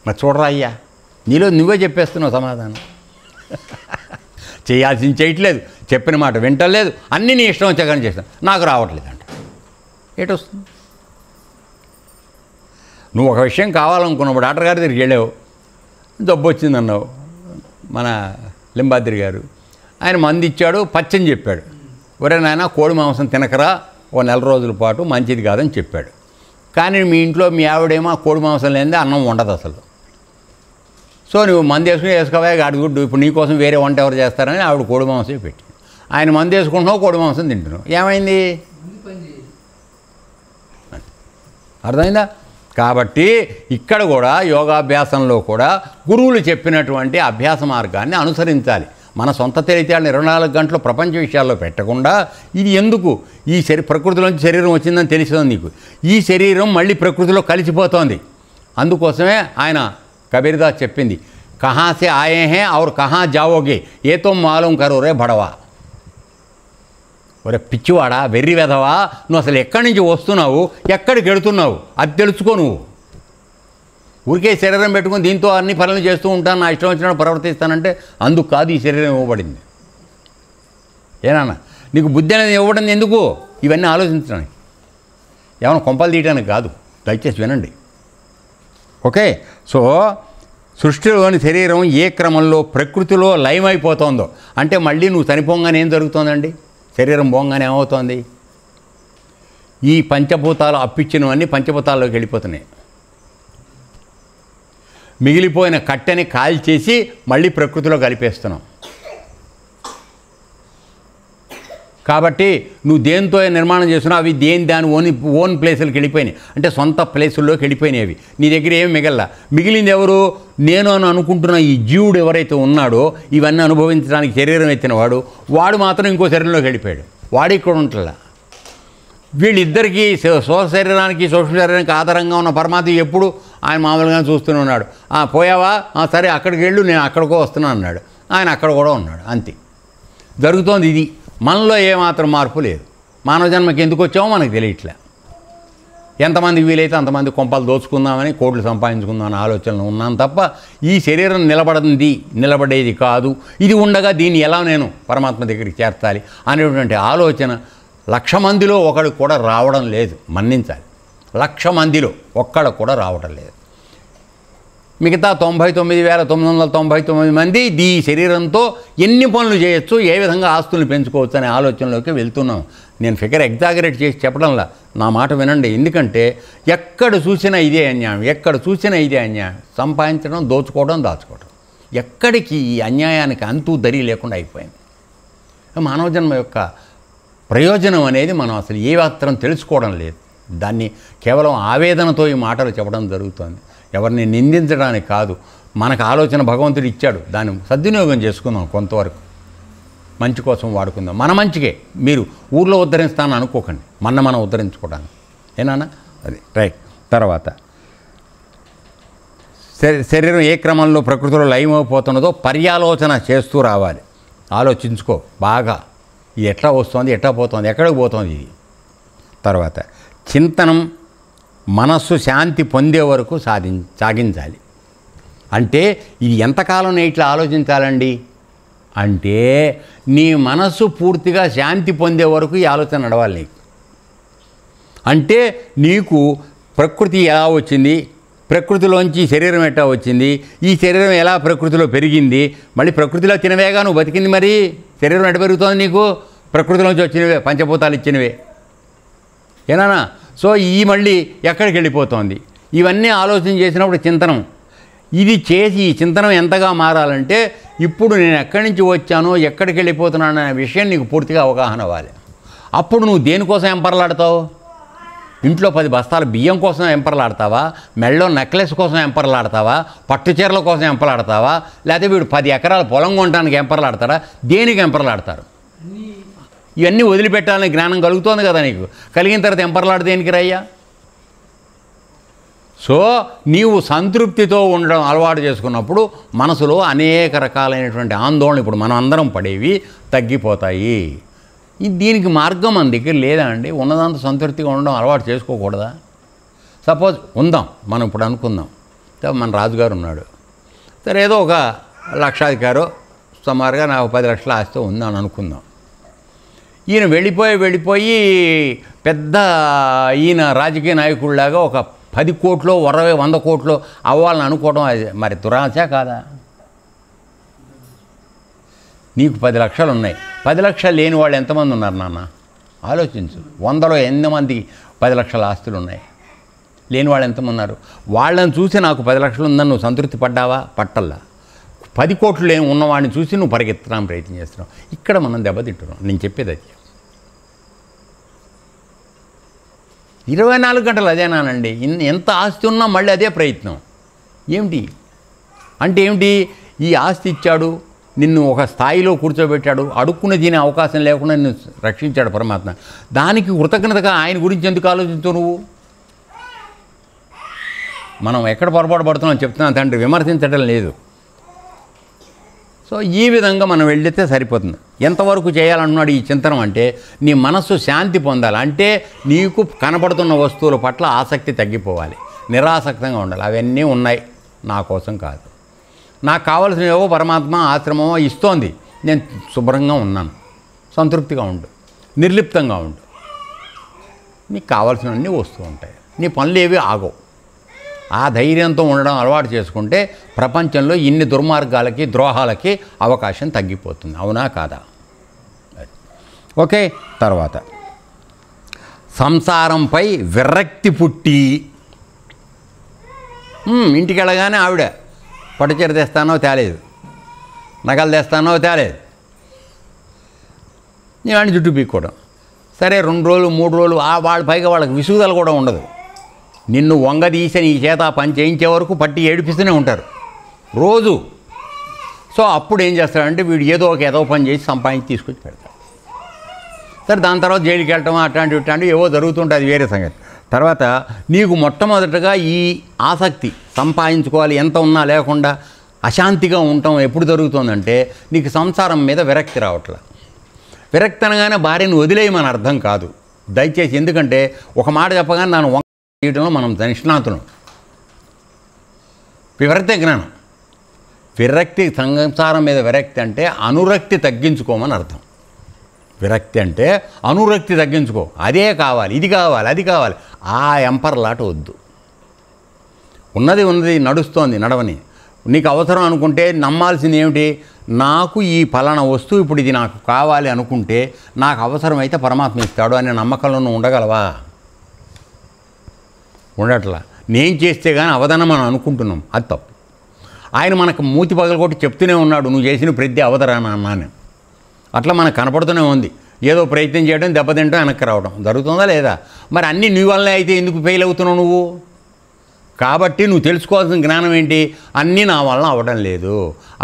మరి చూడరా అయ్యా, నీలో నువ్వే చెప్పేస్తున్నావు సమాధానం. చేయాల్సింది చేయట్లేదు, చెప్పిన మాట వింటలేదు, అన్నీ నీ ఇష్టం వచ్చాకని చేస్తాను, నాకు రావట్లేదు అంట. ఏటొస్తుంది? నువ్వు ఒక విషయం కావాలనుకున్నప్పుడు డాక్టర్ గారి దగ్గరికి వెళ్ళావు, జబ్బు వచ్చిందన్నావు. మన లింబాద్రి గారు ఆయన మంది ఇచ్చాడు, పచ్చని చెప్పాడు, ఒరే నాయన కోడి మాంసం తినకరా ఓ 4 రోజుల పాటు, మంచిది కాదని చెప్పాడు. కానీ మీ ఇంట్లో మీ ఆవిడేమో కోడి మాంసం లేనిదే అన్నం ఉండదు అసలు. సో నువ్వు మంది వేసుకోవా గాడిగుడ్డు, ఇప్పుడు నీకోసం వేరే వంట ఎవరు చేస్తారని ఆవిడ కోడి మాంసం పెట్టి, ఆయన మంది వేసుకుంటున్నావు, కోడి మాంసం తింటున్నావు, ఏమైంది? అర్థమైందా? కాబట్టి ఇక్కడ కూడా యోగాభ్యాసంలో కూడా గురువులు చెప్పినటువంటి అభ్యాస మార్గాన్ని అనుసరించాలి. మన సొంత తెలివితేటలను 24 గంటలు ప్రపంచ విషయాల్లో పెట్టకుండా ఇది ఎందుకు ఈ ప్రకృతిలోంచి శరీరం వచ్చిందని తెలిసింది నీకు. ఈ శరీరం మళ్ళీ ప్రకృతిలో కలిసిపోతోంది. అందుకోసమే ఆయన కబీర్దాస్ చెప్పింది, కహా సే ఆయే హే ఔర్ కహా జావోగే ఏ తో మాలూం కరో రే బడవా. ఒరే పిచ్చివాడా, వెర్రి వెధవా, నువ్వు అసలు ఎక్కడి నుంచి వస్తున్నావు, ఎక్కడికి వెళుతున్నావు అది తెలుసుకో. నువ్వు ఊరికే శరీరం పెట్టుకుని దీంతో అన్ని పనులు చేస్తూ ఉంటాను, నా ఇష్టం వచ్చినట్టు ప్రవర్తిస్తానంటే అందుకు కాదు ఈ శరీరం ఇవ్వబడింది. ఏనా నీకు బుద్ధి అనేది ఇవ్వబడింది ఎందుకు? ఇవన్నీ ఆలోచించడానికి, ఏమైనా కొంపలు తీయడానికి కాదు. దయచేసి వినండి. ఓకే. సో సృష్టిలోని శరీరం ఏ క్రమంలో ప్రకృతిలో లయమైపోతుందో, అంటే మళ్ళీ నువ్వు చనిపోగానే ఏం జరుగుతుందండి? శరీరం పోగానే ఏమవుతోంది? ఈ పంచభూతాలు అప్పిచ్చినవన్నీ పంచభూతాల్లోకి వెళ్ళిపోతున్నాయి. మిగిలిపోయిన కట్టెని కాల్చేసి మళ్ళీ ప్రకృతిలో కలిపేస్తున్నాం. కాబట్టి నువ్వు దేంతో నిర్మాణం చేస్తున్నావు, అవి దాని ఓన్ ప్లేసులకు వెళ్ళిపోయినాయి, అంటే సొంత ప్లేసుల్లోకి వెళ్ళిపోయినాయి. అవి నీ దగ్గర ఏమి మిగిలింది ఎవరు? నేను అని అనుకుంటున్న ఈ జీవుడు ఎవరైతే ఉన్నాడో, ఇవన్నీ అనుభవించడానికి శరీరం ఎత్తినవాడు, వాడు మాత్రం ఇంకో శరీరంలోకి వెళ్ళిపోయాడు. వాడు ఇక్కడ ఉంటలా. వీళ్ళిద్దరికీ స్థూల శరీరానికి సూక్ష్మ శరీరానికి ఆధారంగా ఉన్న పరమాత్మ ఎప్పుడు ఆయన మామూలుగా చూస్తూనే ఉన్నాడు. పోయావా, సరే అక్కడికి వెళ్ళు, నేను అక్కడికో వస్తున్నాను అన్నాడు. ఆయన అక్కడ కూడా ఉన్నాడు. అంతే జరుగుతోంది. ఇది మనలో ఏమాత్రం మార్పు లేదు. మానవ జన్మకి ఎందుకు వచ్చామో మనకు తెలియట్లే. ఎంతమందికి వీలైతే అంతమంది కొంపలు దోచుకుందామని, కోట్లు సంపాదించుకుందామని ఆలోచనలు ఉన్నాను తప్ప ఈ శరీరం నిలబడేది కాదు. ఇది ఉండగా దీన్ని ఎలా నేను పరమాత్మ దగ్గరికి చేర్చాలి అనేటువంటి ఆలోచన 1,00,000 మందిలో ఒకడు కూడా రావడం లేదు. మన్నించాలి, 1,00,000 మందిలో ఒక్కడు కూడా రావడం లేదు. మిగతా 99,999 మంది ఈ శరీరంతో ఎన్ని పనులు చేయొచ్చు, ఏ విధంగా ఆస్తులను పెంచుకోవచ్చు అనే ఆలోచనలోకి వెళ్తున్నాం. నేను ఫిగర్ ఎగ్జాగరేట్ చేసి చెప్పడంలా, నా మాట వినండి. ఎందుకంటే ఎక్కడ చూసినా ఇదే అన్యాయం, ఎక్కడ చూసినా ఇదే అన్యాయం. సంపాదించడం, దోచుకోవడం, దాచుకోవడం. ఎక్కడికి ఈ అన్యాయానికి అంతు దరి లేకుండా అయిపోయింది. మానవ జన్మ యొక్క ప్రయోజనం అనేది మనం అసలు ఏ మాత్రం తెలుసుకోవడం లేదు. దాన్ని కేవలం ఆవేదనతో ఈ మాటలు చెప్పడం జరుగుతుంది. ఎవరిని నిందించడానికి కాదు. మనకు ఆలోచన భగవంతుడు ఇచ్చాడు, దాన్ని సద్వినియోగం చేసుకుందాం. కొంతవరకు మంచి కోసం వాడుకుందాం. మన మంచికే. మీరు ఊర్లో ఉద్ధరిస్తానని అనుకోకండి, మనం ఉద్ధరించుకోవడానికి. ఏనా? అది రైట్. తర్వాత శరీరం ఏ క్రమంలో ప్రకృతిలో లయమైపోతున్నదో పర్యాలోచన చేస్తూ రావాలి. ఆలోచించుకో బాగా, ఇది ఎట్లా వస్తుంది, ఎట్లా పోతుంది, ఎక్కడికి పోతుంది ఇది. తర్వాత చింతనం, మనస్సు శాంతి పొందే వరకు సాగించాలి. అంటే ఇది ఎంతకాలం ఇట్లా ఆలోచించాలండి అంటే, నీ మనస్సు పూర్తిగా శాంతి పొందే వరకు ఈ ఆలోచన నడవాలి నీకు. అంటే నీకు ప్రకృతి ఎలా వచ్చింది, ప్రకృతిలోంచి శరీరం ఎట్లా వచ్చింది, ఈ శరీరం ఎలా ప్రకృతిలో పెరిగింది, మళ్ళీ ప్రకృతిలో తినవేగా నువ్వు బతికింది. మరి శరీరం ఎట్లా పెరుగుతోంది నీకు? ప్రకృతిలోంచి వచ్చినవే, పంచభూతాలు ఇచ్చినవే. ఏనా? సో ఈ మళ్ళీ ఎక్కడికి వెళ్ళిపోతుంది? ఇవన్నీ ఆలోచన చేసినప్పుడు చింతనం. ఇది చేసి ఈ చింతనం ఎంతగా మారాలంటే, ఇప్పుడు నేను ఎక్కడి నుంచి వచ్చానో, ఎక్కడికి వెళ్ళిపోతున్నాను అనే విషయం నీకు పూర్తిగా అవగాహన అవ్వాలి. అప్పుడు నువ్వు దేనికోసం ఎంపర్లాడతావు? ఇంట్లో 10 బస్తాల బియ్యం కోసం ఎంపర్లాడతావా? మెళ్ళో నెక్లెస్ కోసం ఎంపర్లాడతావా? పట్టు చీరల కోసం ఎంపర్లాడతావా? లేకపోతే వీడు 10 ఎకరాల పొలం కొనడానికి ఎంపర్లాడతారా? దేనికి ఎంపర్లాడతారు? ఇవన్నీ వదిలిపెట్టాలని జ్ఞానం కలుగుతోంది కదా నీకు. కలిగిన తర్వాత ఎంపర్లాడు దేనికి రయ్యా? సో నీవు సంతృప్తితో ఉండడం అలవాటు చేసుకున్నప్పుడు మనసులో అనేక రకాలైనటువంటి ఆందోళన ఇప్పుడు మనం అందరం పడేవి తగ్గిపోతాయి. దీనికి మార్గం మన దగ్గర లేదా అండి? ఉన్నదంతా సంతృప్తిగా ఉండడం అలవాటు చేసుకోకూడదా? సపోజ్ ఉందాం, మనం ఇప్పుడు అనుకుందాం, మన రాజుగారు ఉన్నాడు, సరే ఏదో ఒక లక్షాధికారో సుమారుగా నాకు 10 లక్షల ఆస్తి ఉందని అనుకుందాం. ఈయన వెళ్ళిపోయి పెద్ద ఈయన రాజకీయ నాయకుడిలాగా ఒక 10 కోట్లో 100 కోట్లో అవ్వాలని అనుకోవడం అది మరి దురాశ కాదా? నీకు 10 లక్షలు ఉన్నాయి, 10 లక్షలు లేని వాళ్ళు ఎంతమంది ఉన్నారు నాన్న? ఆలోచించు. 100లో ఎంతమందికి 10 లక్షల ఆస్తులు ఉన్నాయి? లేని వాళ్ళు ఎంతమంది ఉన్నారు? వాళ్ళని చూసి నాకు 10 లక్షలు ఉందని నువ్వు సంతృప్తి పడ్డావా? పట్టల్లా. 10 కోట్లు ఉన్నవాడిని చూసి నువ్వు పరిగెత్తడానికి ప్రయత్నం చేస్తున్నావు. ఇక్కడ మనం దెబ్బతింటున్నాం. నేను చెప్పేది అది. 24 గంటలు అదేనానండి. ఎంత ఆస్తి ఉన్నా మళ్ళీ అదే ప్రయత్నం. ఏమిటి అంటే ఏమిటి? ఈ ఆస్తి ఇచ్చాడు, నిన్ను ఒక స్థాయిలో కూర్చోబెట్టాడు, అడుక్కుని తినే అవకాశం లేకుండా నిన్ను రక్షించాడు పరమాత్మ. దానికి కృతజ్ఞతగా ఆయన గురించి ఎందుకు ఆలోచించవు నువ్వు? మనం ఎక్కడ పొరపాటు పడుతున్నాం చెప్తున్నాను తండ్రి, విమర్శించడం లేదు. సో ఈ విధంగా మనం వెళ్తే సరిపోతుంది. ఎంతవరకు చేయాలన్నాడు ఈ చింతనం అంటే, నీ మనస్సు శాంతి పొందాలి. అంటే నీకు కనపడుతున్న వస్తువుల పట్ల ఆసక్తి తగ్గిపోవాలి, నిరాసక్తంగా ఉండాలి. అవన్నీ ఉన్నాయి, నా కోసం కాదు. నాకు కావాల్సినవేవో పరమాత్మ ఆశ్రమమో ఇస్తోంది, నేను శుభ్రంగా ఉన్నాను, సంతృప్తిగా ఉండు, నిర్లిప్తంగా ఉండు. నీకు కావాల్సినవన్నీ వస్తూ ఉంటాయి, నీ పనులు ఏవి ఆగవు. ఆ ధైర్యంతో ఉండడం అలవాటు చేసుకుంటే ప్రపంచంలో ఇన్ని దుర్మార్గాలకి ద్రోహాలకి అవకాశం తగ్గిపోతుంది. అవునా కాదా? ఓకే. తర్వాత సంసారంపై విరక్తి పుట్టి, ఇంటికి వెళ్ళగానే ఆవిడ పట్టుచీర తెస్తానో తేలేదు, నగలు తెస్తానో తేలేదు, నేను జుట్టు పీక్కోవడం. సరే 2 రోజులు 3 రోజులు వాళ్ళ పైగా వాళ్ళకి విసుగుదల కూడా ఉండదు. నిన్ను వంగదీసి నీ చేత పని చేయించే వరకు పట్టి ఏడిపిస్తూనే ఉంటారు రోజు. సో అప్పుడు ఏం చేస్తాడంటే వీడు ఏదో పని చేసి సంపాదించి తీసుకొచ్చి పెడతాడు. సరే దాని తర్వాత జైలుకి వెళ్ళటం అట్లాంటివి ఏవో జరుగుతుంటే అది వేరే సంగతి. తర్వాత నీకు మొట్టమొదటగా ఈ ఆసక్తి సంపాదించుకోవాలి, ఎంత ఉన్నా లేకుండా అశాంతిగా ఉండటం ఎప్పుడు జరుగుతుందంటే నీకు సంసారం మీద విరక్తి రావట్లా. విరక్తి అనగానే భార్యను వదిలేయమని అర్థం కాదు దయచేసి. ఎందుకంటే ఒక మాట చెప్పగానే నన్ను వంగ చేయడంలో మనం నిష్ణాతులం. విరక్తి జ్ఞానం. విరక్తి, సంసారం మీద విరక్తి అంటే అనురక్తి తగ్గించుకోమని అర్థం. విరక్తి అంటే అనురక్తి తగ్గించుకో, అదే కావాలి, ఇది కావాలి, అది కావాలి. ఆ ఎంపర్లాట వద్దు. ఉన్నది నడుస్తోంది, నడవని. నీకు అవసరం అనుకుంటే నమ్మాల్సింది ఏమిటి? నాకు ఈ ఫలానా వస్తువు ఇప్పుడు ఇది నాకు కావాలి అనుకుంటే నాకు అవసరమైతే పరమాత్మ ఇస్తాడు అనే నమ్మకంలో నువ్వు ఉండగలవా? ఉండట్లా. నేను చేస్తే కానీ అవదనం మనం అనుకుంటున్నాం, అది తప్పు. ఆయన మనకు మూతి పగలగొట్టి చెప్తూనే ఉన్నాడు, నువ్వు చేసిన ప్రతి అవదరాన అన్నాను. అట్లా మనకు కనపడుతూనే ఉంది. ఏదో ప్రయత్నం చేయడం, దెబ్బతింటం, వెనక్కి రావడం జరుగుతుందా లేదా? మరి అన్నీ నీ వల్లనే అయితే ఎందుకు ఫెయిల్ అవుతున్నావు నువ్వు? కాబట్టి నువ్వు తెలుసుకోవాల్సిన జ్ఞానం ఏంటి? అన్నీ నా వలన అవ్వడం లేదు,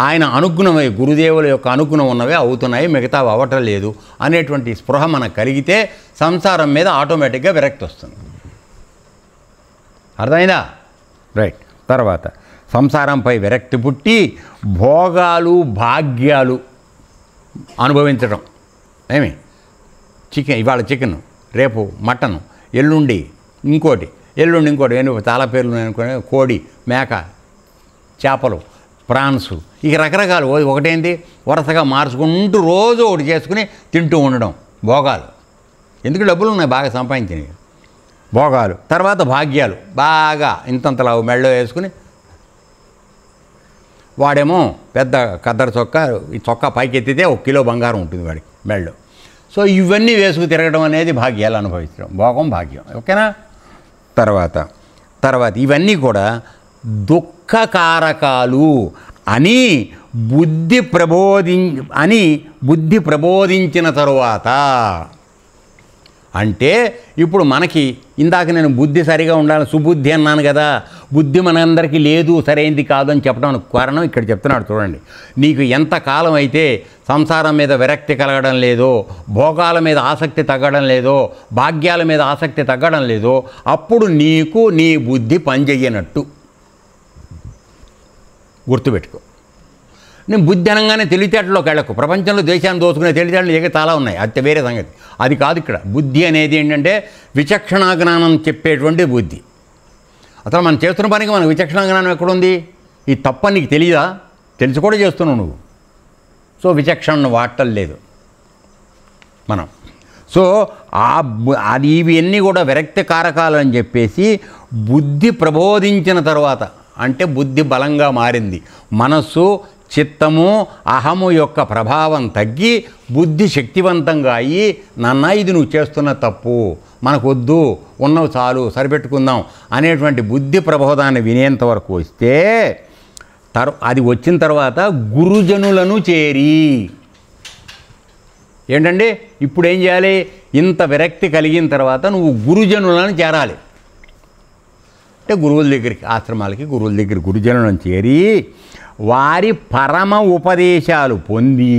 ఆయన అనుగుణమై గురుదేవుల యొక్క అనుగుణం ఉన్నవే అవుతున్నాయి, మిగతా అవ్వటం లేదు అనేటువంటి స్పృహ మనకు కలిగితే సంసారం మీద ఆటోమేటిక్గా విరక్తి వస్తుంది. అర్థమైందా? రైట్. తర్వాత సంసారంపై విరక్తి పుట్టి భోగాలు భాగ్యాలు అనుభవించడం. ఏమి ఇవాళ చికెన్, రేపు మటను, ఎల్లుండి ఇంకోటి, చాలా పేర్లు అనుకునే కోడి, మేక, చేపలు, ప్రాన్స్, ఇక రకరకాలు. ఒకటేంటి వరుసగా మార్చుకుంటూ రోజు ఒకటి చేసుకుని తింటూ ఉండడం భోగాలు. ఎందుకు డబ్బులు ఉన్నాయి బాగా సంపాదించినవి, భోగాలు. తర్వాత భాగ్యాలు, బాగా ఇంతంతలా మెళ్ళో వేసుకుని, వాడేమో పెద్ద కద్దరు చొక్కా, ఈ చొక్కా పైకి ఎత్తితే 1 కిలో బంగారం ఉంటుంది వాడికి మెళ్ళో. సో ఇవన్నీ వేసుకు తిరగడం అనేది భాగ్యాలు అనుభవించడం, భోగం భాగ్యం. ఓకేనా? తర్వాత ఇవన్నీ కూడా దుఃఖకారకాలు అని బుద్ధి ప్రబోధించిన తరువాత, అంటే ఇప్పుడు మనకి ఇందాక నేను బుద్ధి సరిగా ఉండాలి, సుబుద్ధి అన్నాను కదా, బుద్ధి మనందరికీ లేదు, సరైనది కాదు అని చెప్పడానికి కారణం ఇక్కడ చెప్తున్నాడు. చూడండి, నీకు ఎంత కాలం అయితే సంసారం మీద విరక్తి కలగడం లేదో, భోగాల మీద ఆసక్తి తగ్గడం లేదో, భాగ్యాల మీద ఆసక్తి తగ్గడం లేదో, అప్పుడు నీకు నీ బుద్ధి పనిచేయనట్టు గుర్తుపెట్టుకో. నేను బుద్ధి అనగానే తెలివితేటలోకి వెళ్ళకు. ప్రపంచంలో దేశాన్ని దోచుకునే తెలివితేటలు చాలా ఉన్నాయి, అది వేరే సంగతి. అది కాదు ఇక్కడ. బుద్ధి అనేది ఏంటంటే విచక్షణా జ్ఞానం చెప్పేటువంటి బుద్ధి. అసలు మనం చేస్తున్న పనికి మనకు విచక్షణా జ్ఞానం ఎక్కడుంది? ఈ తప్ప నీకు తెలియదా? తెలిసి కూడా చేస్తున్నావు నువ్వు. సో విచక్షణను వాడటం లేదు మనం. సో అది ఇవన్నీ కూడా విరక్తి కారకాలు అని చెప్పేసి బుద్ధి ప్రబోధించిన తర్వాత, అంటే బుద్ధి బలంగా మారింది, మనస్సు చిత్తము అహము యొక్క ప్రభావం తగ్గి బుద్ధి శక్తివంతంగా అయ్యి, నాన్న ఇది నువ్వు చేస్తున్న తప్పు, మనకు వద్దు, ఉన్నవి చాలు, సరిపెట్టుకుందాం అనేటువంటి బుద్ధి ప్రబోధాన్ని వినేంత వరకు వస్తే, అది వచ్చిన తర్వాత గురుజనులను చేరి, ఏంటండి ఇప్పుడు ఏం చేయాలి? ఇంత విరక్తి కలిగిన తర్వాత నువ్వు గురుజనులను చేరాలి. అంటే గురువుల దగ్గరికి, ఆశ్రమాలకి, గురువుల దగ్గర గురుజనులను చేరి వారి పరమ ఉపదేశాలు పొంది,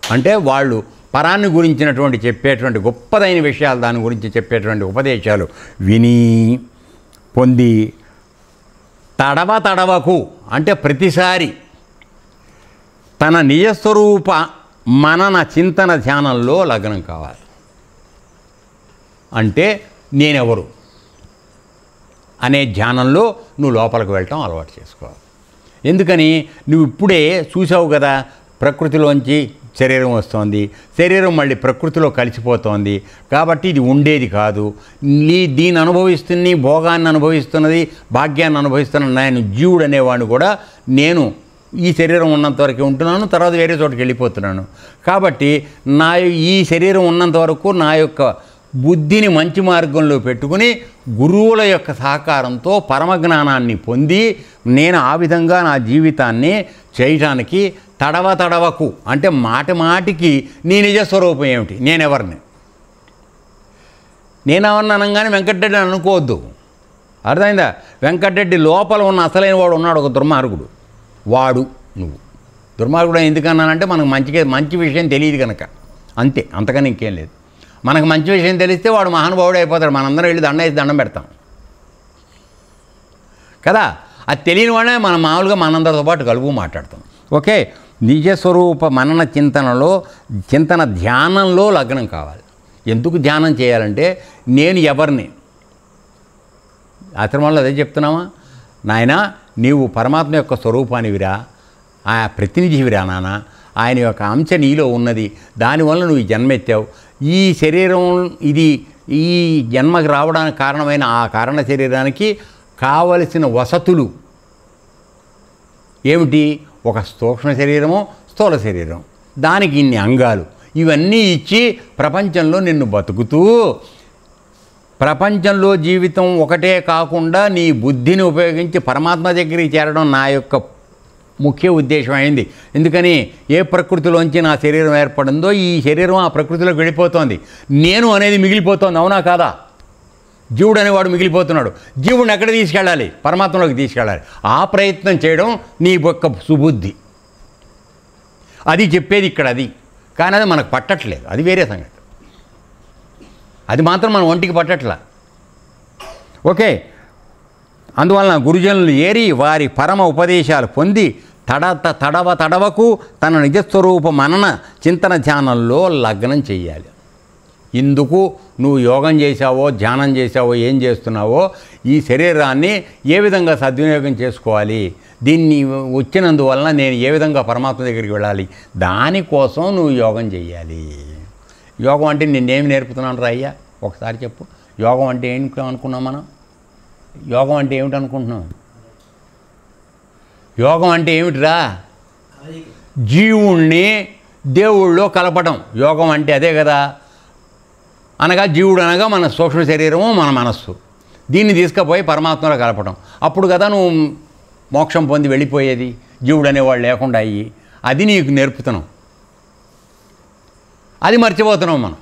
అంటే వాళ్ళు పరాన్ని గురించినటువంటి చెప్పేటువంటి గొప్పదైన విషయాలు, దాని గురించి చెప్పేటువంటి ఉపదేశాలు విని పొంది తడవకు అంటే ప్రతిసారి తన నిజస్వరూప మనన చింతన ధ్యానంలో లగ్నం కావాలి. అంటే నేనెవరు అనే ధ్యానంలో నువ్వు లోపలికి వెళ్ళటం అలవాటు చేసుకోవాలి. ఎందుకని నువ్వు ఇప్పుడే చూసావు కదా, ప్రకృతిలోంచి శరీరం వస్తోంది, శరీరం మళ్ళీ ప్రకృతిలో కలిసిపోతోంది, కాబట్టి ఇది ఉండేది కాదు. దీన్ని అనుభవిస్తున్న భోగాన్ని అనుభవిస్తున్నది, భాగ్యాన్ని అనుభవిస్తున్న నేను జీవుడు అనేవాడిని కూడా నేను ఈ శరీరం ఉన్నంత వరకు ఉంటున్నాను, తర్వాత వేరే చోటుకి వెళ్ళిపోతున్నాను. కాబట్టి ఈ శరీరం ఉన్నంత వరకు నా యొక్క బుద్ధిని మంచి మార్గంలో పెట్టుకుని గురువుల యొక్క సహకారంతో పరమజ్ఞానాన్ని పొంది నేను ఆ విధంగా నా జీవితాన్ని చేయటానికి తడవకు అంటే మాటికి నీ నిజస్వరూపం ఏమిటి, నేనెవరిని, నేనెవరిని అనగానే వెంకటరెడ్డి అనుకోవద్దు. అర్థమైందా? వెంకటరెడ్డి లోపల ఉన్న అసలైన వాడు ఉన్నాడు, ఒక దుర్మార్గుడు. వాడు నువ్వు. దుర్మార్గుడు ఎందుకన్నానంటే మనకు మంచి విషయం తెలియదు కనుక, అంతే, అంతకని ఇంకేం లేదు. మనకు మంచి విషయం తెలిస్తే వాడు మహానుభావుడు అయిపోతాడు, మనందరం వెళ్ళి దండం పెడతాం కదా. అది తెలియని వాడే మనం మామూలుగా మనందరితో పాటు కలుపు మాట్లాడతాం. ఓకే, నిజస్వరూప మనన చింతన ధ్యానంలో లగ్నం కావాలి. ఎందుకు ధ్యానం చేయాలంటే నేను ఎవరిని, ఆశ్రమంలో అదే చెప్తున్నామా, నాయనా నీవు పరమాత్మ యొక్క స్వరూపానివిరా, ఆ ప్రతినిధివిరా నాన్న, ఆయన యొక్క అంశ నీలో ఉన్నది, దానివల్ల నువ్వు ఈ జన్మెత్తావు. ఈ శరీరం ఈ జన్మకి రావడానికి కారణమైన ఆ కారణ శరీరానికి కావలసిన వసతులు ఏమిటి? ఒక సూక్ష్మ శరీరము, స్థూల శరీరం, దానికి ఇన్ని అంగాలు, ఇవన్నీ ఇచ్చి ప్రపంచంలో నిన్ను బతుకుతూ ప్రపంచంలో జీవితం ఒకటే కాకుండా నీ బుద్ధిని ఉపయోగించి పరమాత్మ దగ్గరికి చేరడం నా యొక్క ముఖ్య ఉద్దేశం అయింది. ఎందుకని ఏ ప్రకృతిలోంచి నా శరీరం ఏర్పడిందో ఈ శరీరం ఆ ప్రకృతిలోకి వెళ్ళిపోతోంది, నేను అనేది మిగిలిపోతోంది. అవునా కాదా? జీవుడు అనేవాడు మిగిలిపోతున్నాడు. జీవుడిని ఎక్కడ తీసుకెళ్ళాలి? పరమాత్మలోకి తీసుకెళ్ళాలి. ఆ ప్రయత్నం చేయడం నీ యొక్క సుబుద్ధి. అది చెప్పేది ఇక్కడ అది, కానీ అది మనకు పట్టట్లేదు, అది వేరే సంగతి. అది మాత్రం మన ఒంటికి పట్టట్లా. ఓకే, అందువలన గురుజనులు ఏరి వారి పరమ ఉపదేశాలు పొంది తడవకు తన నిజస్వరూప మనన చింతన ధ్యానంలో లగ్నం చెయ్యాలి. ఇందుకు నువ్వు యోగం చేశావో, ధ్యానం చేశావో, ఏం చేస్తున్నావో, ఈ శరీరాన్ని ఏ విధంగా సద్వినియోగం చేసుకోవాలి, దీన్ని వచ్చినందువలన నేను ఏ విధంగా పరమాత్మ దగ్గరికి వెళ్ళాలి, దానికోసం నువ్వు యోగం చెయ్యాలి. యోగం అంటే నిన్నేమి నేర్పుతున్నాను రా అయ్యా, ఒకసారి చెప్పు. యోగం అంటే ఏంటి అనుకున్నాం మనం? యోగం అంటే ఏమిటి అనుకుంటున్నాం? యోగం అంటే ఏమిటిరా? జీవుణ్ణి దేవుళ్ళలో కలపడం యోగం అంటే అదే కదా. అనగా జీవుడు అనగా మన సూక్ష్మ శరీరము, మన మనస్సు, దీన్ని తీసుకుపోయి పరమాత్మలో కలపడం. అప్పుడు కదా నువ్వు మోక్షం పొంది వెళ్ళిపోయేది, జీవుడు అనేవాళ్ళు లేకుండా అయ్యి. అది నీకు నేర్పుతున్నాం, అది మర్చిపోతున్నాం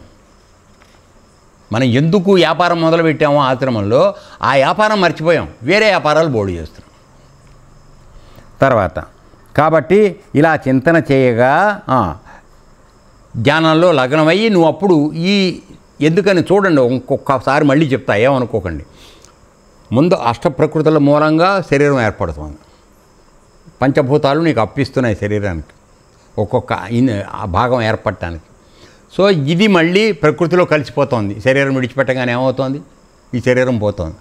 మనం ఎందుకు వ్యాపారం మొదలుపెట్టామో ఆశ్రమంలో, ఆ వ్యాపారం మర్చిపోయాం, వేరే వ్యాపారాలు బోర్డు చేస్తున్నాం. తర్వాత కాబట్టి ఇలా చింతన చేయగా ధ్యానంలో లగ్నమయ్యి నువ్వు అప్పుడు ఎందుకని చూడండి, ఇంకొకసారి మళ్ళీ చెప్తా, ఏమనుకోకండి. ముందు అష్టప్రకృతుల మూలంగా శరీరం ఏర్పడుతుంది. పంచభూతాలు నీకు అప్పిస్తున్నాయి శరీరానికి, ఒక్కొక్క భాగం ఏర్పడటానికి. సో ఇది మళ్ళీ ప్రకృతిలో కలిసిపోతుంది. శరీరం విడిచిపెట్టగానే ఏమవుతుంది? ఈ శరీరం పోతుంది.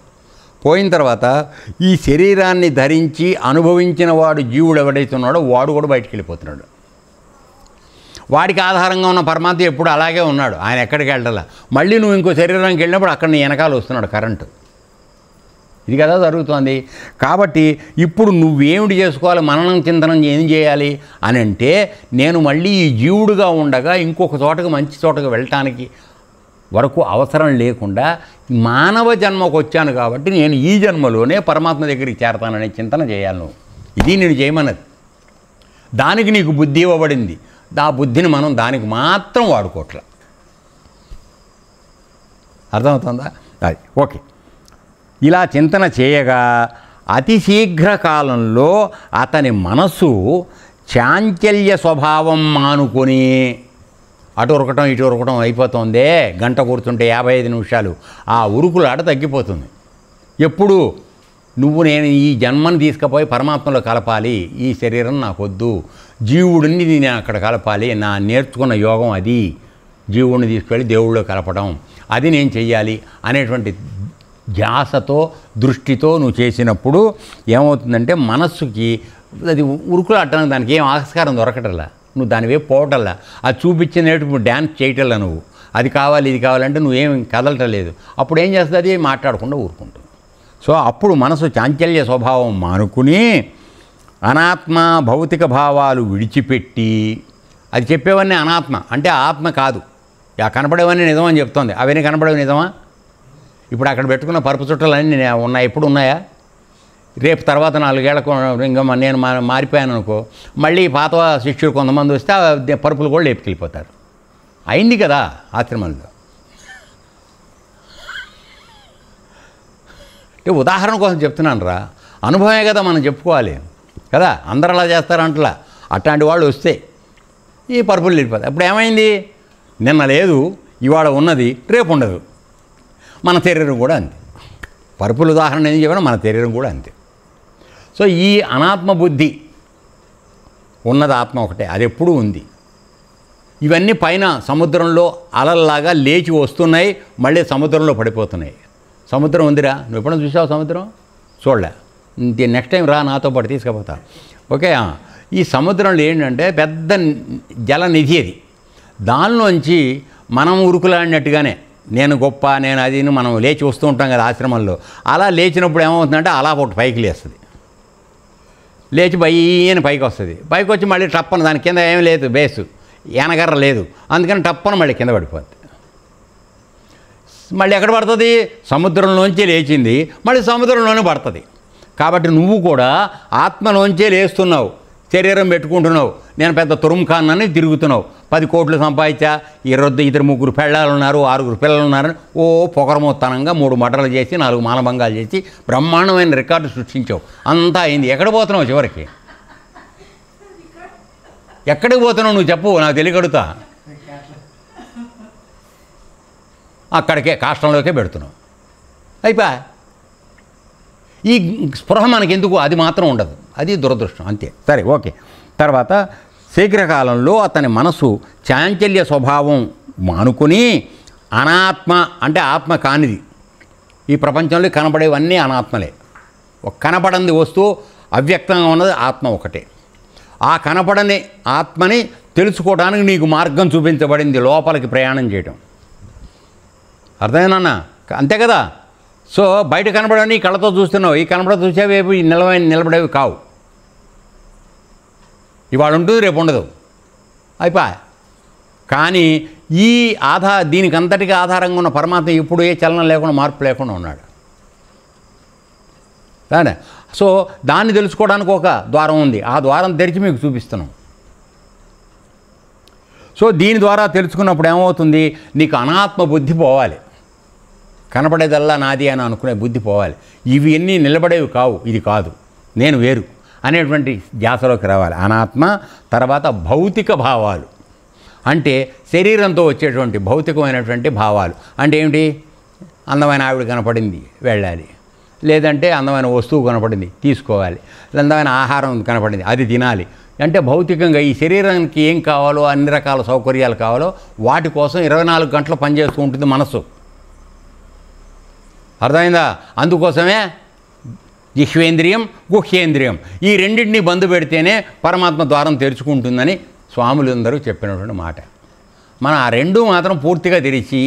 పోయిన తర్వాత ఈ శరీరాన్ని ధరించి అనుభవించిన వాడు జీవుడు ఎవడైతే ఉన్నాడో వాడు కూడా బయటికి వెళ్ళిపోతున్నాడు. వాడికి ఆధారంగా ఉన్న పరమాత్మ ఎప్పుడు అలాగే ఉన్నాడు, ఆయన ఎక్కడికి వెళ్ళాలా. మళ్ళీ నువ్వు ఇంకో శరీరానికి వెళ్ళినప్పుడు అక్కడ నీ వెనకాల వస్తున్నాడు కరెంటు. ఇది కదా జరుగుతోంది. కాబట్టి ఇప్పుడు నువ్వేమిటి చేసుకోవాలి? మననం చింతనం ఏం చేయాలి అని అంటే, నేను మళ్ళీ ఈ జీవుడుగా ఉండగా ఇంకొక చోటకు, మంచి చోటకు వెళ్ళటానికి వరకు అవసరం లేకుండా మానవ జన్మకు వచ్చాను కాబట్టి నేను ఈ జన్మలోనే పరమాత్మ దగ్గరికి చేరతాననే చింతన చేయాలి నువ్వు. ఇది నేను చేయమన్నది. దానికి నీకు బుద్ధి ఇవ్వబడింది, ఆ బుద్ధిని మనం దానికి మాత్రం వాడుకోవట్లా. అర్థమవుతుందా? అది ఓకే. ఇలా చింతన చేయగా అతి శీఘ్రకాలంలో అతని మనసు చాంచల్య స్వభావం మానుకొని అటు ఉరకటం ఇటు ఉరకటం అయిపోతుందే, గంట కూర్చుంటే 55 నిమిషాలు, ఆ ఉరుకులాట తగ్గిపోతుంది. ఎప్పుడు నేను ఈ జన్మని తీసుకుపోయి పరమాత్మలో కలపాలి, ఈ శరీరం నాకొద్దు, జీవుడిని నేను అక్కడ కలపాలి, నా నేర్చుకున్న యోగం అది, జీవుడిని తీసుకెళ్ళి దేవుళ్ళో కలపడం, అది నేను చెయ్యాలి అనేటువంటి ధ్యాసతో దృష్టితో నువ్వు చేసినప్పుడు ఏమవుతుందంటే మనస్సుకి అది ఉరుకులాడటానికి దానికి ఏం ఆస్కారం దొరకటల్లా, నువ్వు దాని వైపు పోవటల్లా, అది చూపించినట్టు డ్యాన్స్ చేయటల్లా, నువ్వు అది కావాలి ఇది కావాలంటే నువ్వేం కదలటలేదు. అప్పుడు ఏం చేస్తుంది, అది మాట్లాడకుండా ఊరుకుంటుంది. సో అప్పుడు మనసు చాంచల్య స్వభావం మానుకుని అనాత్మ భౌతిక భావాలు విడిచిపెట్టి, అది చెప్పేవన్నీ అనాత్మ అంటే ఆత్మ కాదు, కనపడేవన్నీ నిజమని చెప్తోంది, అవన్నీ కనపడేవి నిజమా? ఇప్పుడు అక్కడ పెట్టుకున్న పరుపు చుట్టలన్నీ ఉన్నాయి, ఎప్పుడు ఉన్నాయా? రేపు తర్వాత 4 ఏళ్లకు ఇంకా నేను మారిపోయాను అనుకో, మళ్ళీ పాత శిష్యులు కొంతమంది వస్తే ఆ పరుపులు కూడా లేపుకెళ్ళిపోతారు. అయింది కదా ఆశ్రమంలో. అంటే ఉదాహరణ కోసం చెప్తున్నాను రా, అనుభవమే కదా మనం చెప్పుకోవాలి కదా, అందరు అలా చేస్తారంటలా. అట్లాంటి వాళ్ళు వస్తే ఈ పరుపులు వెళ్ళిపోతాయి. అప్పుడు ఏమైంది, నిన్న లేదు ఇవాళ ఉన్నది రేపు ఉండదు. మన శరీరం కూడా అంతే. పరుపుల ఉదాహరణ ఏం చెప్పినా మన శరీరం కూడా అంతే. సో ఈ అనాత్మ బుద్ధి ఉన్నది ఆత్మ ఒకటే, అది ఎప్పుడూ ఉంది. ఇవన్నీ పైన సముద్రంలో అలల్లాగా లేచి వస్తున్నాయి, మళ్ళీ సముద్రంలో పడిపోతున్నాయి. సముద్రం ఉందిరా, నువ్వు ఎప్పుడైనా చూసావు సముద్రం? చూడలే. నెక్స్ట్ టైం రా, నాతో పాటు తీసుకుపోతా. ఓకే. ఈ సముద్రంలో ఏంటంటే పెద్ద జలనిధి అది. దానిలోంచి మనం ఉరుకులాడినట్టుగానే నేను గొప్ప నేను అది మనం లేచి వస్తూ ఉంటాం కదా ఆశ్రమంలో. అలా లేచినప్పుడు ఏమవుతుందంటే అలా ఒకటి పైకి లేస్తుంది, లేచి బయ్యని పైకి వస్తుంది. పైకి వచ్చి మళ్ళీ టప్పన, దాని కింద ఏం లేదు బేసు, ఎనగర్ర లేదు, అందుకని టప్పన మళ్ళీ కింద పడిపోద్ది. మళ్ళీ ఎక్కడ పడుతుంది? సముద్రంలోంచి లేచింది, మళ్ళీ సముద్రంలోనే పడుతుంది. కాబట్టి నువ్వు కూడా ఆత్మలోంచే లేస్తున్నావు, శరీరం పెట్టుకుంటున్నావు. నేను పెద్ద తురుంఖాన్ని తిరుగుతున్నావు, 10 కోట్లు సంపాదించా, 2 పెళ్ళాలు ఉన్నారు, 6 పిల్లలు ఉన్నారని ఓ పొగరమోత్తనంగా 3 మటలు చేసి 4 మానభంగాలు చేసి బ్రహ్మాండమైన రికార్డు సృష్టించావు. అంతా అయింది. ఎక్కడ పోతున్నావు చివరికి? ఎక్కడికి పోతున్నావు నువ్వు చెప్పు, నాకు తెలియగడుగుతా. అక్కడికే కాష్టంలోకే పెడుతున్నావు. అయిపోయా. ఈ స్పృహ మనకెందుకు? అది మాత్రం ఉండదు, అది దురదృష్టం అంతే. సరే, ఓకే. తర్వాత శీఘ్రకాలంలో అతని మనసు చాంచల్య స్వభావం మానుకొని అనాత్మ అంటే ఆత్మ కానిది, ఈ ప్రపంచంలో కనపడేవన్నీ అనాత్మలే. ఒక కనపడంది వస్తువు అవ్యక్తంగా ఉన్నది ఆత్మ ఒకటే. ఆ కనపడని ఆత్మని తెలుసుకోవడానికి నీకు మార్గం చూపించబడింది, లోపలికి ప్రయాణం చేయటం. అర్థమేనన్నా? అంతే కదా. సో బయట కనపడని కళ్ళతో చూస్తున్నావు, ఈ కనపడ చూసేవి నిలబడేవి కావు. ఇవాళ ఉంటుంది రేపు ఉండదు, అయిపోయా. కానీ ఈ దీనికి అంతటికీ ఆధారంగా ఉన్న పరమాత్మ ఇప్పుడు ఏ చలనం లేకుండా మార్పు లేకుండా ఉన్నాడు. సరే, సో దాన్ని తెలుసుకోవడానికి ఒక ద్వారం ఉంది, ఆ ద్వారం తెరిచి మీకు చూపిస్తున్నాం. సో దీని ద్వారా తెలుసుకున్నప్పుడు ఏమవుతుంది, నీకు అనాత్మ బుద్ధి పోవాలి, కనపడేదల్లా నాది అని అనుకునే బుద్ధి పోవాలి. ఇవి ఎన్ని నిలబడేవి కావు, ఇది కాదు, నేను వేరు అనేటువంటి ధ్యాసలోకి రావాలి. అనాత్మ. తర్వాత భౌతిక భావాలు అంటే శరీరంతో వచ్చేటువంటి భౌతికమైనటువంటి భావాలు అంటే ఏమిటి? అందమైన ఆవిడ కనపడింది వెళ్ళాలి, లేదంటే అందమైన వస్తువు కనపడింది తీసుకోవాలి, అందమైన ఆహారం కనపడింది అది తినాలి. అంటే భౌతికంగా ఈ శరీరానికి ఏం కావాలో అన్ని రకాల సౌకర్యాలు కావాలో వాటి కోసం 24 గంటలు పనిచేస్తూ ఉంటుంది మనసు. అర్థమైందా? అందుకోసమే జిహ్వేంద్రియం గుహ్యేంద్రియం ఈ రెండింటినీ బంధు పెడితేనే పరమాత్మ ద్వారం తెరుచుకుంటుందని స్వాములందరూ చెప్పినటువంటి మాట. మనం ఆ రెండు మాత్రం పూర్తిగా తెరిచి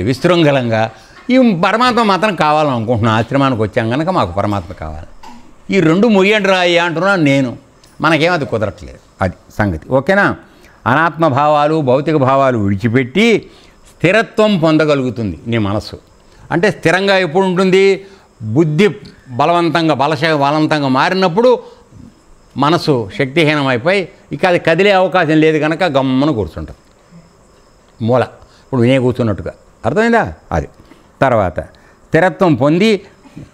విశృంఖలంగా ఈ పరమాత్మ మాత్రం కావాలనుకుంటున్నాను. ఆశ్రమానికి వచ్చాం కనుక మాకు పరమాత్మ కావాలి, ఈ రెండు ముయ్యండి రాయ్యా అంటున్నాను నేను. మనకేమది కుదరట్లేదు, అది సంగతి. ఓకేనా? అనాత్మ భావాలు భౌతిక భావాలు విడిచిపెట్టి స్థిరత్వం పొందగలుగుతుంది నీ మనస్సు. అంటే స్థిరంగా ఎప్పుడు ఉంటుంది? బుద్ధి బలవంతంగా మారినప్పుడు మనసు శక్తిహీనమైపోయి ఇక అది కదిలే అవకాశం లేదు కనుక గమ్మున కూర్చుంటుంది మూల. ఇప్పుడు వినే కూర్చున్నట్టుగా. అర్థమైందా? అది. తర్వాత స్థిరత్వం పొంది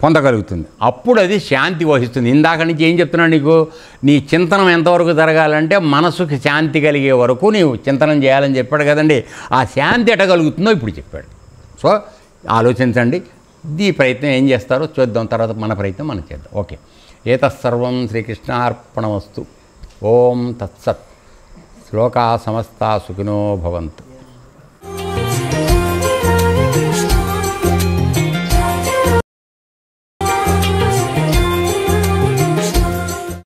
పొందగలుగుతుంది. అప్పుడు అది శాంతి వహిస్తుంది. ఇందాక నుంచి ఏం చెప్తున్నాను నీకు, నీ చింతనం ఎంతవరకు జరగాలంటే మనసుకి శాంతి కలిగే వరకు నీవు చింతనం చేయాలని చెప్పాడు కదండి. ఆ శాంతి ఎటగలుగుతుందో ఇప్పుడు చెప్పాడు. సో ఆలోచించండి. ఈ ప్రయత్నం ఏం చేస్తారో చూద్దాం, తర్వాత మన ప్రయత్నం మనం చేద్దాం. ఓకే, ఏతత్సర్వం శ్రీకృష్ణార్పణమస్తు. ఓం తత్సత్. శ్లోకా సమస్తా సుఖినో భవంతు.